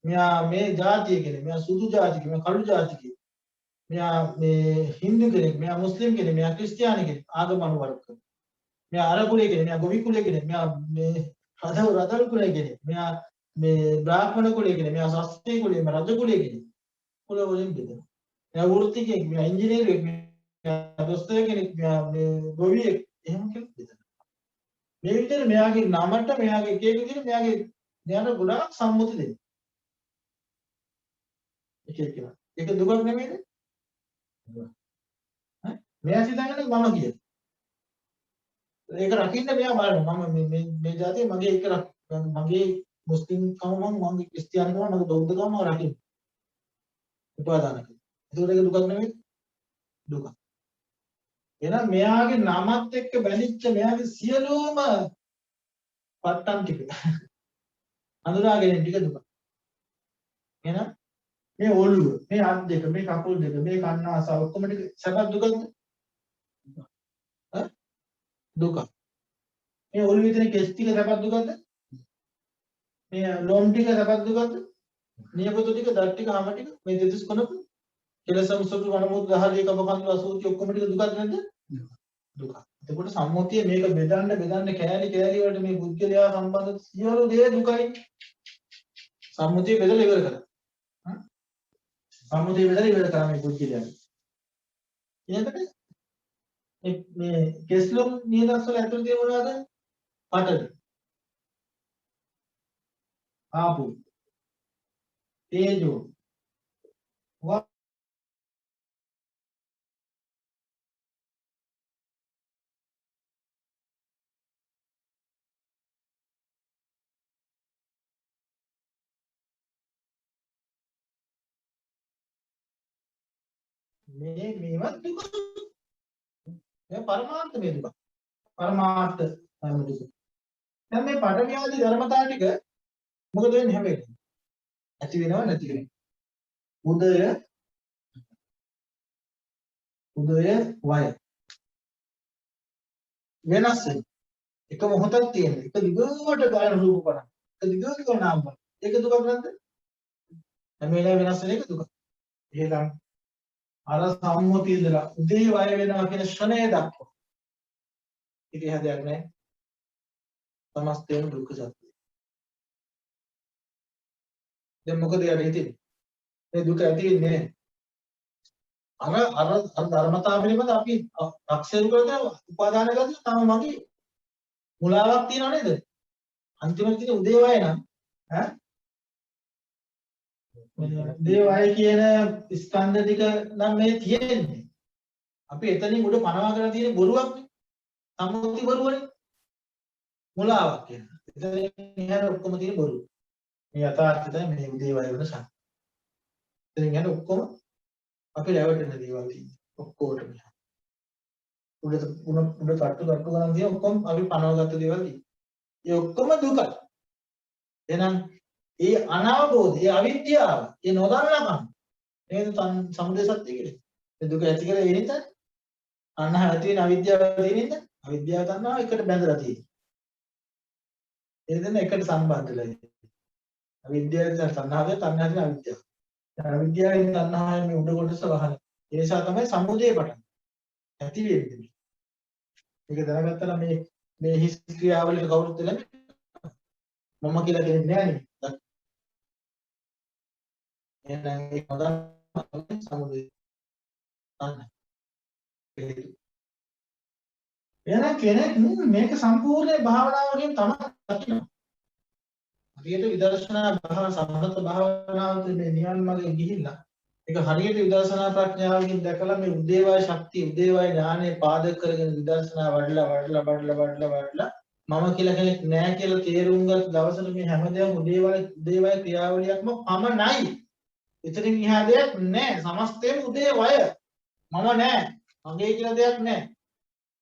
Speaker 1: මෙයා මේ ජාතිය කෙනෙක්. මෙයා සුදු ජාතිකයෙක්. මෙයා කළු ජාතිකයෙක්. මෙයා මේ හින්දු කෙනෙක්. මෙයා මුස්ලිම් කෙනෙක්. මෙයා ක්‍රිස්තියානි කෙනෙක්. ආගම අනුවරක. මෙයා අර කුලයේ කෙනෙක්. මෙයා ගොවි කුලයේ කෙනෙක්. මෙයා මේ රදල් කුලයේ කෙනෙක්. මෙයා මේ බ්‍රාහ්මණ කුලයේ කෙනෙක්. මෙයා ශාස්ත්‍රීය කුලයේ. මෙයා රජ කුලයේ කෙනෙක්. කුල වලින් බෙදෙනවා. මෙයා වෘත්තිකයෙක්. මෙයා ඉංජිනේරුවෙක්. මෙයා දොස්තර කෙනෙක්. මෙයා මේ ගොවියෙක්. එහෙම කියලා බෙදෙනවා. මේ විදිහට මෙයාගේ නමට මෙයාගේ එක එක විදිහට මෙයාට ගොඩාක් සම්මුති දෙනවා. එක එක. ඒක දුකක් නෙමෙයිද? මෙයා සිතන්නේ මම කියලා. ඒක රකින්න මෙයා බලනවා. මම මේ જાතිය මගේ එක මගේ මුස්ලිම් කම මගේ ක්‍රිස්තියානි කම මගේ බෞද්ධ කම රකින්න. උපාදාන කරනවා. ඒකට ඒක දුකක් නෙමෙයි. දුක. එහෙනම් මෙයාගේ නමත් එක්ක බැඳිච්ච මෙයාගේ සියලුම පට්ටම් ටික හඳුනාගෙන ටික දුක. එහෙනම් මේ ඔළුව, මේ අත් දෙක, මේ කකුල් දෙක, මේ කන්න ආසාව ඔක්කොම ටික සැප දුකද? දුක. මේ ඔළුවේ තියෙන කෙස් ටික සැප දුකද? මේ ලොම් ටික සැප දුකද? නියපොතු ටික, දත් ටික, හම ටික, මේ දෙතිස් කොනක කෙලසම් සුදු වනමුත් ගහලිය කබකන්තු අසූචි ඔක්කොම ටික දුකද නැද්ද? දුක. එතකොට සම්මුතිය මේක බෙදන්න කෑලි වලට මේ බුද්ධලයා සම්බන්ධ සියලු දේ දුකයි. සම්මුතිය බෙදලා ඉවර කරා. සම්මුතිය බෙදලා ඉවර කරා මේ බුද්ධලයා. ඊළඟට මේ කෙස්ලොම් නියදස් වල ඇතුළේ තියෙන මොනවද? පඨවි. ආපෝ. තේජෝ. මේවත් දුක. මේ පරමාර්ථ මේ දුක. පරමාර්ථ ධර්ම දුක. දැන් මේ පඨවි ආදී ධර්මතාව ටික මොකද වෙන්නේ හැම එකම? ඇති වෙනව නැති වෙනව. උදය වය වෙනස් වෙන. එක මොහොතක් තියෙන. එක දිගට ගාන රූප බලන. එක දිගට ගාන නාම බලන. ඒක දුකක් නැද්ද? හැම වෙලාවෙම වෙනස් වෙන එක දුක. එහෙනම් අර සම්මුතිය ඉඳලා උදේ වය වෙනවා කියන ශ්‍රණය දක්වා ඉතිහාසයක් නැහැ. සමස්තයෙන් දුක්ඛ සත්‍යය. දැන් මොකද යාට හිතෙන්නේ? මේ දුක ඇති වෙන්නේ නැහැ. අර ධර්මතාව පිළිබඳ අපි අක්ෂේරු කරලා උපාදාන කරලා තාම මගේ මුලාවක් තියනව නේද? අන්තිමට තියෙන උදේ වය නම් ඈ දේවය කියන ස්කන්ධ ටික නම් මේ තියෙන්නේ. අපි එතනින් උඩ පනවා කරලා තියෙන බොරුවක් නේ. සම්මුති බොරුවනේ. මුලාවක් කියනවා. එතනින් ඉහළ ඔක්කොම තියෙන බොරු. මේ යථාර්ථය මේ උදේවය වෙන සං. එතනින් ඉහළ ඔක්කොම අපි රැවටෙන දේවල් තියෙනවා. ඔක්කොටම. උඩ කට්ටු ගන්න දේ ඔක්කොම අපි පනවගත්ත දේවල් තියෙනවා. ඒ ඔක්කොම දුකයි. එහෙනම් ඒ අනාවබෝධය, ඒ අවිද්‍යාව, ඒ නොදන්නාකම නේද සමුදය සත්‍ය කියන්නේ. ඒ දුක ඇති කරලා ඒ නිසා අන්න ඇති වෙන අවිද්‍යාව තියෙන නිසා අවිද්‍යාව තණ්හාව එකට බැඳලා තියෙනවා. ඒ දෙන්න එකට සම්බන්ධ වෙලා ඉන්නේ. අවිද්‍යාව තණ්හාව තණ්හාවෙන් අවිද්‍යාව. අවිද්‍යාවෙන් තණ්හාවෙන් මේ උඩ කොටස වහන. ඒ නිසා තමයි සමුදේ පටන් ඇති වෙන්නේ. මේක දැනගත්තා නම් මේ හිස් ක්‍රියාවලියට කවුරුත් දෙන්නේ මම කියලා කෙනෙක් නෑ නේ. එහෙනම් ඒක හොඳ සමුදේ තණ්හා. එහෙනම් කෙනෙක් මේක සම්පූර්ණ භාවනාවකින් තමයි දකිනවා. හරියට විදර්ශනා සමත භාවනාවට මේ නිවන් මාර්ගයේ ගිහිල්ලා ඒක හරියට විදර්ශනා ප්‍රඥාවකින් දැකලා මේ උදේවය ශක්තිය උදේවය ඥානෙ පාදක කරගෙන විදර්ශනා වඩලා මම කියලා කෙනෙක් නෑ කියලා තේරුම් ගත්ත දවසට මේ හැමදේම උදේවය ක්‍රියාවලියක්ම පමණයි. එතනින් එහා දෙයක් නෑ. සමස්තයම උදේවය. මම නෑ. මගේ කියලා දෙයක් නෑ.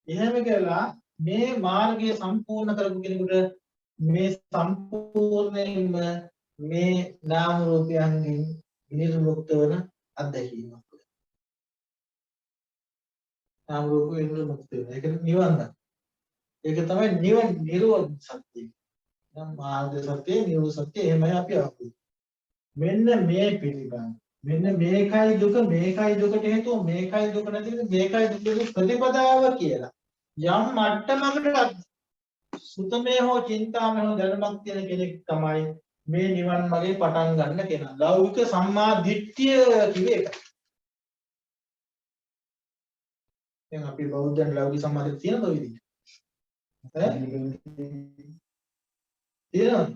Speaker 1: එහෙම කියලා මේ මාර්ගය සම්පූර්ණ කරපු කෙනෙකුට මේ සම්පූර්ණයෙන්ම මේ නාම රූපයන්ගෙන් නිර්මුක්ත වන අත්දැකීමක්. නාම රූප නිර්මුක්ත වෙන. ඒක නිවන. ඒක තමයි නිවන නිරෝධ සත්‍යය. නම් මාර්ග සත්‍යය නිරෝධ සත්‍යය එහෙමයි අපි අහන්නේ. මෙන්න මේ පිළිබඳ. මෙන්න මේකයි දුක මේකයි දුකට හේතුව මේකයි දුක නැති මේකයි දුක ප්‍රතිපදාව කියලා. යම් මට්ටමකට සුතමේ හෝ චින්තාමය හෝ දැනුමක් තියෙන කෙනෙක් තමයි මේ නිවන් මාර්ගේ පටන් ගන්න කෙනා. ලෞකික සම්මා දිට්ඨිය කිව්වේ ඒක. දැන් අපි බෞද්ධයන් ලෞකික සම්මා දිට්ඨිය තියෙනවද විදිහට? තියෙනවද?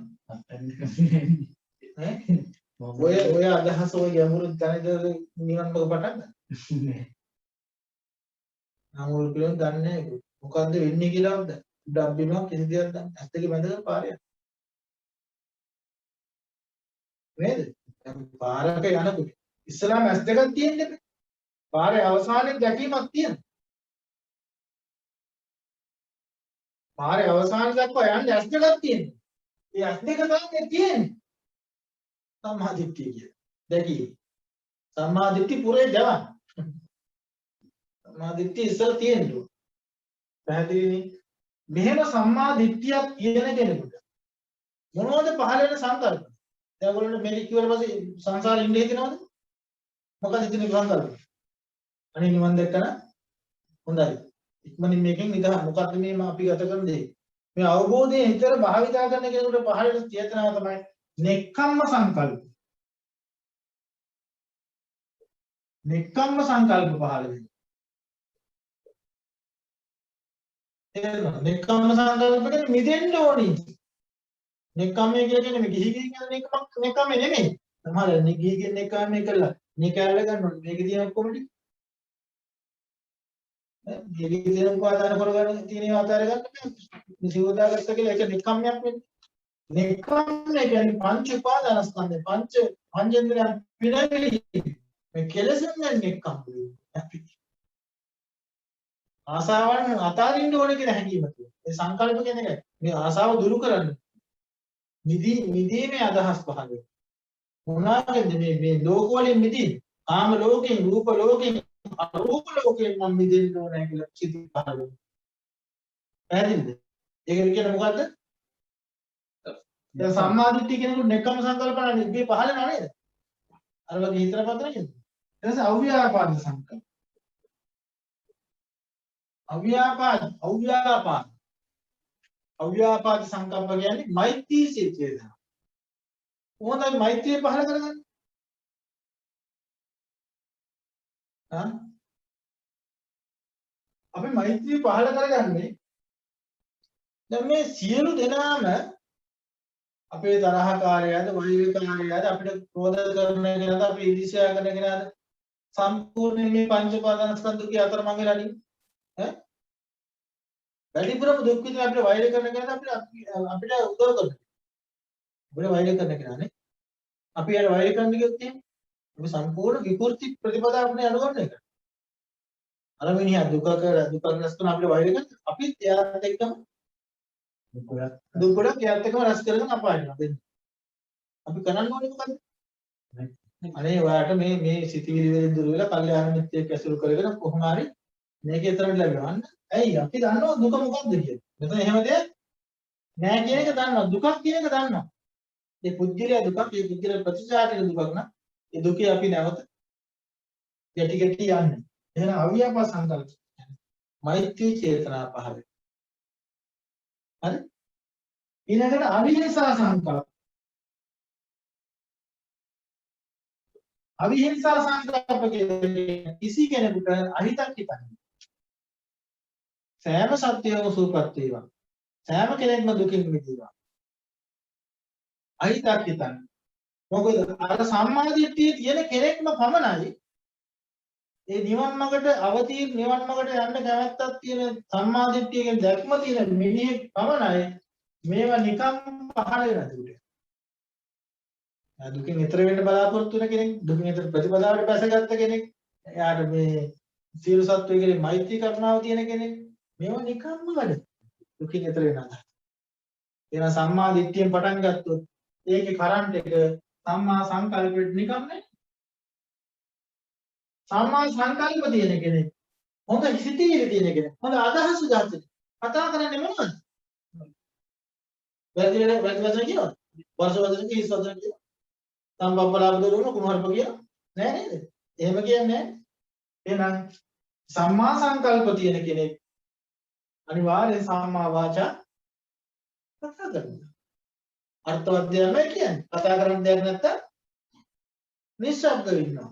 Speaker 1: ඔය අදහස ඔය ගැඹුරු දැනද නිවන් මාර්ග පටන් ගන්න. නාම රූප පිළිබඳ දන්නේ නැහැ. මොකද්ද වෙන්නේ කියලාද? ඩබ්බිමක් කිසි දෙයක් දන්නේ නැහැ. ඇස් දෙක බැඳගෙන පාරේ යනවා. නේද? පාරක යනකොට ඉස්සලාම ඇස් දෙකක් තියෙන්නේ. පාරේ අවසානයේ දැකීමක් තියෙනවා. පාරේ අවසානය දක්වා යන්නේ ඇස් දෙකක් තියෙනවා. ඒ ඇස් දෙක තමයි තියෙන්නේ. සම්මා දිට්ඨිය කියන්නේ. දැකීම. සම්මා දිට්ඨි පුරේ ජවන්. සම්මා දිට්ඨිය ඉස්සර තියෙනවා. පැහැදිලිනේ? මෙහෙම සම්මා දිට්ඨියක් තියෙන කෙනෙකුට මොනවද පහළ වෙන සංකල්ප? දැන් ඔයගොල්ලෝ මේක කිව්වට පස්සේ සංසාරේ ඉඳ හිතනවද? මොකද හිතන්නේ සංකල්ප? අනේ නිවන් දැක්කන හොඳයි. ඉක්මනින් මේකෙන් නිදහස්. මොකද්ද මේ අපි ගත කරන දේ? මේ අවබෝධයෙන් හිතර භාවිතා කරන කෙනෙකුට පහළ වෙන චේතනාව තමයි නෙක්ඛම්ම සංකල්ප. නෙක්ඛම්ම සංකල්ප පහළ වෙනවා. නෙක්ඛම්ම සංකල්ප කියන්නේ මිදෙන්න ඕනි. නෙක්ඛම්මය කියලා කියන්නේ මේ ගිහි ගිහි කියන නෙක්ඛම්මය නෙමෙයි. සමහර ගිහි කියන නෙක්ඛම්මය කළා. මේ කැලල ගන්න ඕනේ. මේක තියෙන ඔක්කොම ටික. ගිහි තියෙන උපාදාන කරගන්න තියෙන ඒවා අතර ගන්න බෑ. මේ සිවදාගත්ත කියලා ඒක නෙක්ඛම්මයක් වෙන්නේ. නෙක්ඛම්මය කියන්නේ පංච උපාදානස්කන්ධ පංචේන්ද්‍රයන් පිළිවෙලයි. මේ කෙලෙසෙන් නෙක්ඛම්මය. ආසාවන් අතාරින්න ඕනේ කියලා හැඟීම තියෙනවා. ඒ සංකල්ප කියන එක මේ ආසාව දුරු කරන්න. නිදීමේ අදහස් පහළ වෙනවා. මොනවාද මේ ලෝක වලින් මිදී කාම ලෝකෙන් රූප ලෝකෙන් අරූප ලෝකෙන් මම මිදෙන්න ඕනේ කියලා සිත පහළ වෙනවා. පැහැදිලිද? ඒක කියන්නේ මොකද්ද? දැන් සම්මාදිට්ඨිය කියනකොට නෙක්ඛම් සංකල්පන නිබ්බේ පහළ වෙනව නේද? අර වගේ හිතන පතන නේද? ඊට පස්සේ අව්‍යාපාද සංකල්ප. අව්‍යාපාද සංකල්ප කියන්නේ මෛත්‍රී සිතේද. කොහොමද මෛත්‍රිය පහළ කරගන්නේ? අපි මෛත්‍රිය පහළ කරගන්නේ දැන් මේ සියලු දෙනාම අපේ තරහකාරයද වෛරකාරයද අපිට ක්‍රෝධ කරන කෙනාද අපි ඊර්ෂ්‍යා කරන කෙනාද සම්පූර්ණයෙන් මේ පංච උපාදානස්කන්ධකේ අතරමං වෙලා නේ. වැඩිපුරම දුක් විඳින අපිට වෛර කරන කෙනා අපිට උදව් කරනවා. අපිට වෛර කරන කෙනානේ. අපි යාට වෛර කරන්න කිව්වොත් එහෙනම් අපි සම්පූර්ණ විකෘති ප්‍රතිපදාවකට යනවන්නේ ඒක. අර මිනිහා දුක රැස් කරන අපිට වෛර කරන අපිත් එයාට එක්කම දුක ගොඩක් එයාට එක්කම රැස් කරගෙන අපායනවා දෙන්න. අපි කරන්න ඕනේ මොකද්ද? අනේ ඔයාට මේ සිතිවිලි වලින් දුර වෙලා කල්යාණ මිත්‍රයෙක් ඇසුරු කරගෙන කොහොම හරි මේකේ තරම් ලැබෙවන්න. ඇයි අපි දන්නවා දුක මොකක්ද කියලා. මෙතන එහෙම දෙයක් නෑ කියන එක දන්නවා. දුකක් කියන එක දන්නවා. මේ පුද්ගලයා දුකක්, මේ පුද්ගලයා ප්‍රතිචාරක දුකක් නම් ඒ දුකේ අපි නැවත ගැටි ගැටි යන්නේ. එහෙනම් අවියාපා සංකල්ප. මෛත්‍රී චේතනා පහළ. හරි? ඊළඟට අවිහිංසා සංකල්ප. අවිහිංසා සංකල්ප කියන්නේ කිසි කෙනෙකුට අහිතක් හිතන්නේ. සෑම සත්‍යයම සූපත් වේවා. සෑම කෙනෙක්ම දුකින් මිදේවා. අහිතක් හිතන්නේ. මොකද අර සම්මාදිට්ඨිය තියෙන කෙනෙක්ම පමණයි ඒ නිවන් මාර්ගට අවතීර්ණ නිවන් මාර්ගට යන්න කැමැත්තක් තියෙන සම්මාදිට්ඨියකින් දැක්ම තියෙන මිනිහෙක් පමණයි මේවා නිකම් පහළ වෙන දුක. දුකින් ඈතර වෙන්න බලාපොරොත්තු වෙන කෙනෙක්, දුකින් ඈතර ප්‍රතිපදාවට බැසගත්ත කෙනෙක්, එයාට මේ සියලු සත්වයේ කෙරේ මෛත්‍රී කරුණාව තියෙන කෙනෙක්, මේවා නිකම්ම වැඩ. දුකින් ඈතර වෙනවා. එන සම්මා දිට්ඨියෙන් පටන් ගත්තොත් ඒකේ කරන්ට් එක සම්මා සංකල්පෙට නිකම් නේ. සම්මා සංකල්ප තියෙන කෙනෙක්, හොඳ සිතිවිලි තියෙන කෙනෙක්, හොඳ අදහස් ගන්න. කතා කරන්නේ මොනවද? වැරදි වචන කියනවා. වර්ෂ වචන කිහිස් වචන කියනවා. සම්බප්පලාප දරුවන කුමාරප කියනවා. නෑ නේද? එහෙම කියන්නේ නෑ. එහෙනම් සම්මා සංකල්ප තියෙන කෙනෙක් අනිවාර්යෙන් සම්මා වාචා කතා කරනවා. අර්ථවත් දෙයක් නෑ කියන්නේ. කතා කරන්න දෙයක් නැත්තම් නිශ්ශබ්ද වෙනවා.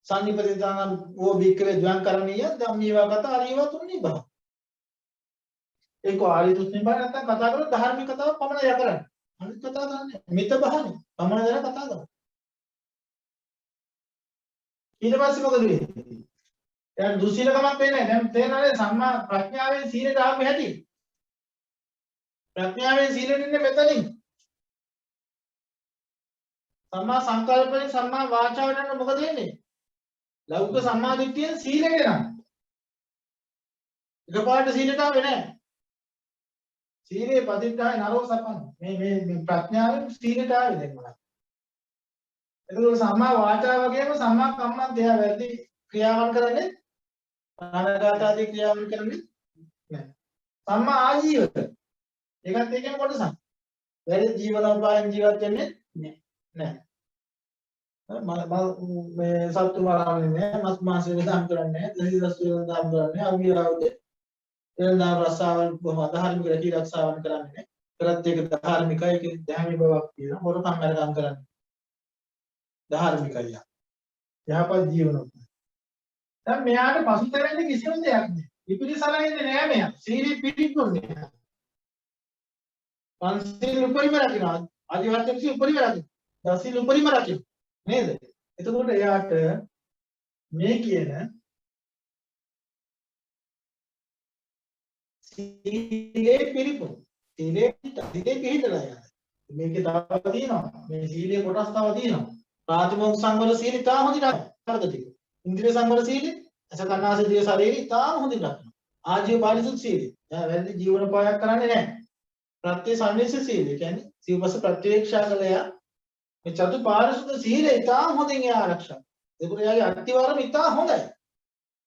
Speaker 1: සම්නිපතිතාන ඕ බික්කවේ ද්වං කරණීය ධම්මීවා කතා අරීවා තුන්නී බහ. ඒක ආරි තුස්නී බහ නැත්තම් කතා කරලා ධර්මික කතාව පමණ ය කරන්නේ. අනිත් කතා කරන්නේ මිත බහනේ. පමණ දර කතා කරනවා. ඊට පස්සේ මොකද වෙන්නේ? දැන් දුස්සීලකමක් වෙන්නේ නැහැ. දැන් තේරෙනවද සම්මා ප්‍රඥාවෙන් සීලයට ආපු හැටි? ප්‍රඥාවෙන් සීලෙට ඉන්නේ මෙතනින්. සම්මා සංකල්පයෙන් සම්මා වාචාවට යන මොකද වෙන්නේ? ලෞකික සම්මා දිට්ඨියෙන් සීලෙට යනවා. එකපාරට සීලයට ආවේ නැහැ. සීලේ පදිත්තාය නරෝ සපන්. මේ ප්‍රඥාවෙන් සීලයට ආවේ දැන් මොනවද? එතකොට සම්මා වාචා වගේම සම්මා කම්මන්ත එහා වැඩි ක්‍රියාවන් කරන්නේ ප්‍රාණඝාත ආදී ක්‍රියාවන් කරන්නේ නැහැ. සම්මා ආජීවක. ඒකත් ඒකෙන් කොටසක්. වැඩි ජීවනෝපායන් ජීවත් වෙන්නේ නැහැ. මේ සත්තු මරන්නේ නැහැ, මස් මාංශ වේදම් කරන්නේ නැහැ, දහි දස් වේදම් කරන්නේ, අවිරාවද එළඳා රසාවල් බොහොම අධාර්මික රැකී ආරක්ෂාවන් කරන්නේ නැහැ. කරත් ඒක ධාර්මිකයි, ඒක ධර්මී බවක් තියෙනවා. හොරකම් මරකම් කරන්නේ. ධාර්මිකයි. යහපත් ජීවනෝපාය. දැන් මෙයාට පසුතැවෙන්න කිසිම දෙයක් නැහැ. ඉපිරිසලෙන්නේ නෑ මෙයා. සීලෙ පිටිපොන්නේ. පන්සිල් උපරිම රකින්නවා. ආදිවාසීන් උපරිම රකින්න. දසීල් උපරිම රකින්න. නේද? එතකොට එයාට මේ කියන සීලේ පිළිපොළ. සීලේ පිළිහිදලා යනවා. මේකේ තව තියෙනවා. මේ සීලේ කොටස් තව තියෙනවා. ප්‍රාතිමෝක්ෂ සංවර සීලය තා හොඳින් රකින්න ටික. ඉන්ද්‍රිය සංවර සීලය අසකන්නාසේ දිය ශරීරය තා හොඳින් රකින්න. ආජීව පාරිශුද්ධ සීලය. දැන් වැරදි ජීවන පායක් කරන්නේ නැහැ. ප්‍රත්‍ය සංවේශ සීලය කියන්නේ සිව්පස ප්‍රත්‍යක්ෂා කළයා මේ චතු පාරිශුද්ධ සීලය තා හොඳින් ආරක්ෂා. ඒකට යාගේ අත්‍යවරම ඉතා හොඳයි.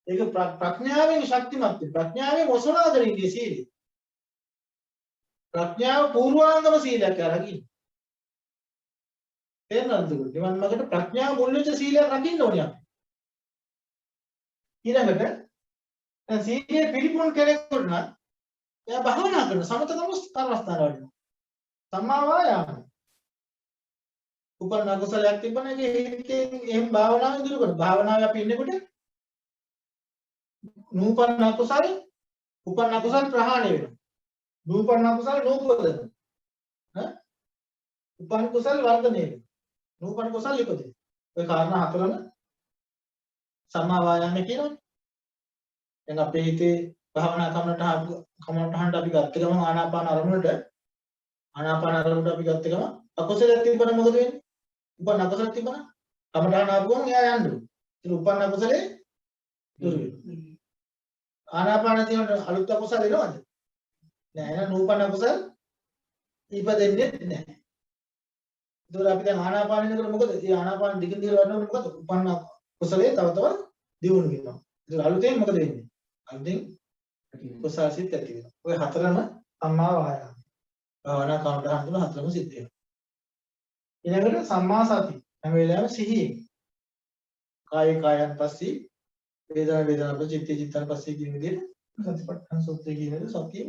Speaker 1: ඒක ප්‍රඥාවෙන් ශක්තිමත්. ප්‍රඥාවෙන් ඔසවලාගෙන ඉන්නේ සීලය. ප්‍රඥාව පූර්වාංගම සීලයක් අරගෙන. තේරෙනවද? නිවන් මාර්ගට ප්‍රඥාව මුල් වෙච්ච සීලයක් රකින්න ඕනේ අපි. ඊළඟට දැන් සීලයේ පිළිපොන් කෙනෙකුට නම් එයා භාවනා කරන සමත කර්මස්ථාන වලින් සම්මා වායාම උපන්න අකුසලයක් තිබුණා ඒකෙන් එහෙම භාවනාව ඉදිරි කරන භාවනාවේ අපි ඉන්නකොට නූපන්න අකුසල උපන්න අකුසල ප්‍රහාණය වෙනවා. නූපන්න අකුසල නූපදන. උපන්න කුසල වර්ධනය වෙනවා. නූපන්න කුසල ඉපදෙනවා. ඔය කාරණා හතරම සම්මා වායාම කියනවනේ. දැන් අපේ හිතේ භාවනා කමටහනට අපි ගත්ත ගමන් ආනාපාන අරමුණට අපි ගත්ත ගමන් අකුසලයක් තිබුණා මොකද වෙන්නේ? උපන්න අකුසලයක් තිබුණා කමටහන ආපුවම එයා යන්න ඕනේ. ඒක උපන්න අකුසලේ දුරු වෙනවා. ආනාපාන තියෙන අලුත් අකුසල එනවද? නෑ. එහෙනම් නූපන්න අකුසල ඉපදෙන්නේ නැහැ. ඒතකොට අපි දැන් ආනාපාන ඉන්නකොට මොකද? මේ ආනාපාන දිගින් දිගට වඩනකොට මොකද? උපන්න කුසලයේ තව තවත් දියුණු වෙනවා. ඒක අලුතෙන් මොකද වෙන්නේ? අන්තිම කුසල් සිත් ඇති වෙනවා. ඔය හතරම සම්මා වායාම. භාවනා කමටහන් තුන හතරම සිද්ධ වෙනවා. ඊළඟට සම්මා සති හැම වෙලාවෙම සිහියෙන්. කාය කායන් පස්සේ වේදනා වේදනා පස්සේ චිත්ත චිත්තන් පස්සේ කියන විදිහට සතිපට්ඨාන සූත්‍රය කියන්නේ සතිය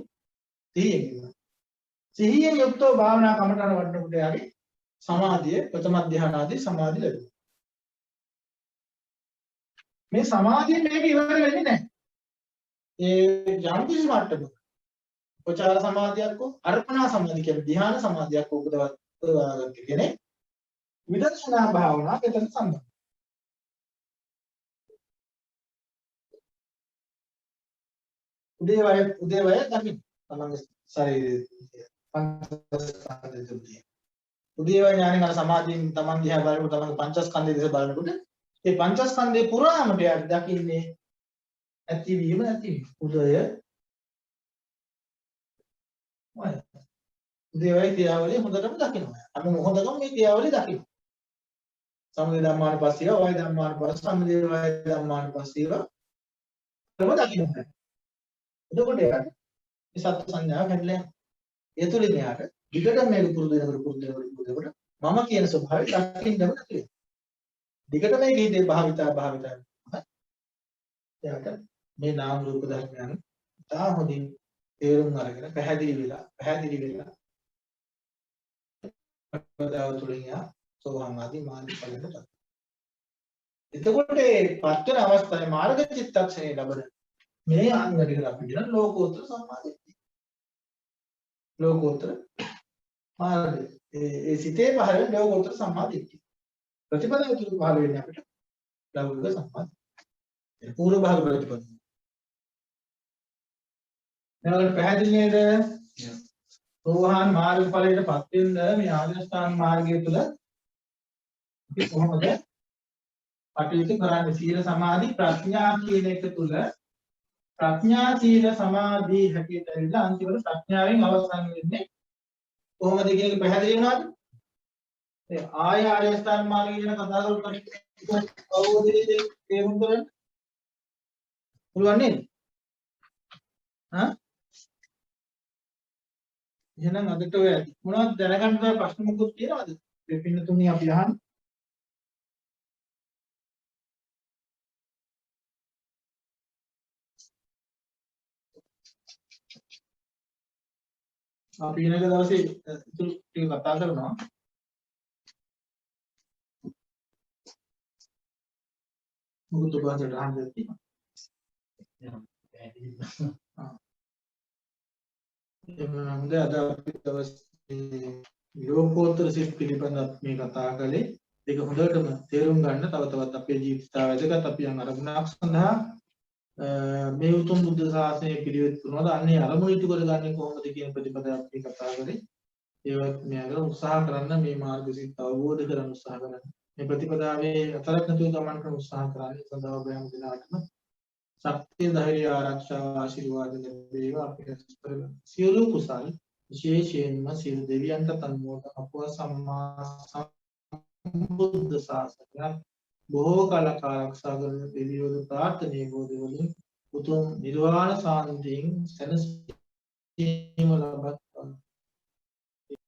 Speaker 1: සිහියෙන් කියනවා. සිහියෙන් යුක්තව භාවනා කමටහන වඩනකොට යාගේ සමාධිය ප්‍රථම ධ්‍යාන ආදී සමාධි ලැබෙනවා. මේ සමාධිය මේක ඉවර වෙන්නේ නැහැ. ඒ යම් කිසි මට්ටමක උපචාර සමාධියක් හෝ අර්පණා සමාධිය කියන්නේ ධ්‍යාන සමාධියක් උපදවාගත්ත කෙනෙක් විදර්ශනා භාවනාව එතන සම්බන්ධයි. උදේවය දකින්න තමන්ගේ ශරීරයේ පංචස්කන්ධය තුලින් උදේවය ඥානෙ ගන්න සමාධියෙන් තමන් දිහා බලනකොට තමන්ගේ පංචස්කන්ධය දිහා බලනකොට මේ පංචස්කන්ධේ පුරාමට යාට දකින්නේ ඇතිවීම නැතිවීම. උදේවය ක්‍රියාවලිය හොඳටම දකිනවා. අපි මොහොතකම මේ ක්‍රියාවලිය දකිනවා. සමුදය ධම්මානුපස්සීව, වය ධම්මානුපස්සීව, සමුදය වය ධම්මානුපස්සීව තම දකිනවා. එතකොට යාට මේ සත්‍ය සංඥාව හැදලා ඒ තුලින් යාට විකටම මේක පුරුදු වෙනකොට මම කියන ස්වභාවය දකින්නම නැති වෙනවා. විකට මේක හිතේ භාවිතා යාට මේ නාම රූප ධර්මයන් තා හොඳින් තේරුම් අරගෙන පැහැදිලි වෙලා ප්‍රදාව තුලින් යා සෝවාන් ආදී මාර්ග ඵලයට. එතකොට මේ පස්වෙනි අවස්ථාවේ මාර්ග චිත්තක්ෂණය ලැබෙන මේ අංගනික අපිට ලෝකෝත්තර සම්මාදිට්ඨිය. ලෝකෝත්තර මාර්ගය. ඒ සිතේ පහළ වෙන ලෝකෝත්තර සම්මාදිට්ඨිය. ප්‍රතිපදාව තුල පහළ වෙන්නේ අපිට ලෞකික සම්මාදිට්ඨිය. පූර්ව භාග ප්‍රතිපදාව. දැන් පැහැදිලි නේද? සෝවාන් මාර්ග ඵලයටපත් වෙන්න මේ ආර්යසත්‍ය මාර්ගය තුල අපි කොහොමද කටයුතු කරන්නේ? සීල සමාධි ප්‍රඥා කියන එක තුල ප්‍රඥා සීල සමාධි හැටියට ඇවිල්ලා අන්තිමට ප්‍රඥාවෙන් අවසන් වෙන්නේ කොහොමද කියන එක පැහැදිලි වෙනවද? ඒ ආර්ය අෂ්ටාංග මාර්ගය ගැන කතා කරලා අවබෝධයේ තේරුම් ගන්න පුළුවන් නේද? හා? එහෙනම් අදට ඔය මොනවද දැනගන්න තව ප්‍රශ්න මොකක්ද තියෙනවද? මේ පින්නතුනි අපි අහන්න. අපි ඊළඟ දවසේ ඉතුරු ටික කතා කරනවා. මොකද ඔබට අහන්න තියෙනවා. හොඳ අද අපි දවසේ ලෝකෝත්තර සිත් පිළිබඳව මේ කතා කළේ. ඒක හොඳටම තේරුම් ගන්න තව තවත් අපේ ජීවිතය වැදගත් අපි යන අරමුණක් සඳහා මේ උතුම් බුද්ධ ශාසනය පිළිවෙත් කරනවාද අන්නේ අරමුණ ඉටු කරගන්නේ කොහොමද කියන ප්‍රතිපදාව අපි කතා කරේ. ඒවත් මෙයාලා උත්සාහ කරන්න මේ මාර්ගසිත අවබෝධ කරගන්න උත්සාහ කරන්න. මේ ප්‍රතිපදාවේ අතරක් නැතුව ගමන් කරන උත්සාහ කරන්නේ සඳහා ඔබයන් දිනාටම ශක්තිය ධෛර්ය ආරක්ෂා ආශිර්වාද ලැබේවා. අපේ සියලු කුසල් විශේෂයෙන්ම සියලු දෙවියන්ට තන්මෝදන් අපව සම්මා සම්බුද්ධ ශාසනය බොහෝ කලක ආරක්ෂා කරන දෙවියෝද ප්‍රාර්ථනීය බෝධි වලින් උතුම් නිර්වාණ සාන්තියෙන් සැනසීම ලබත්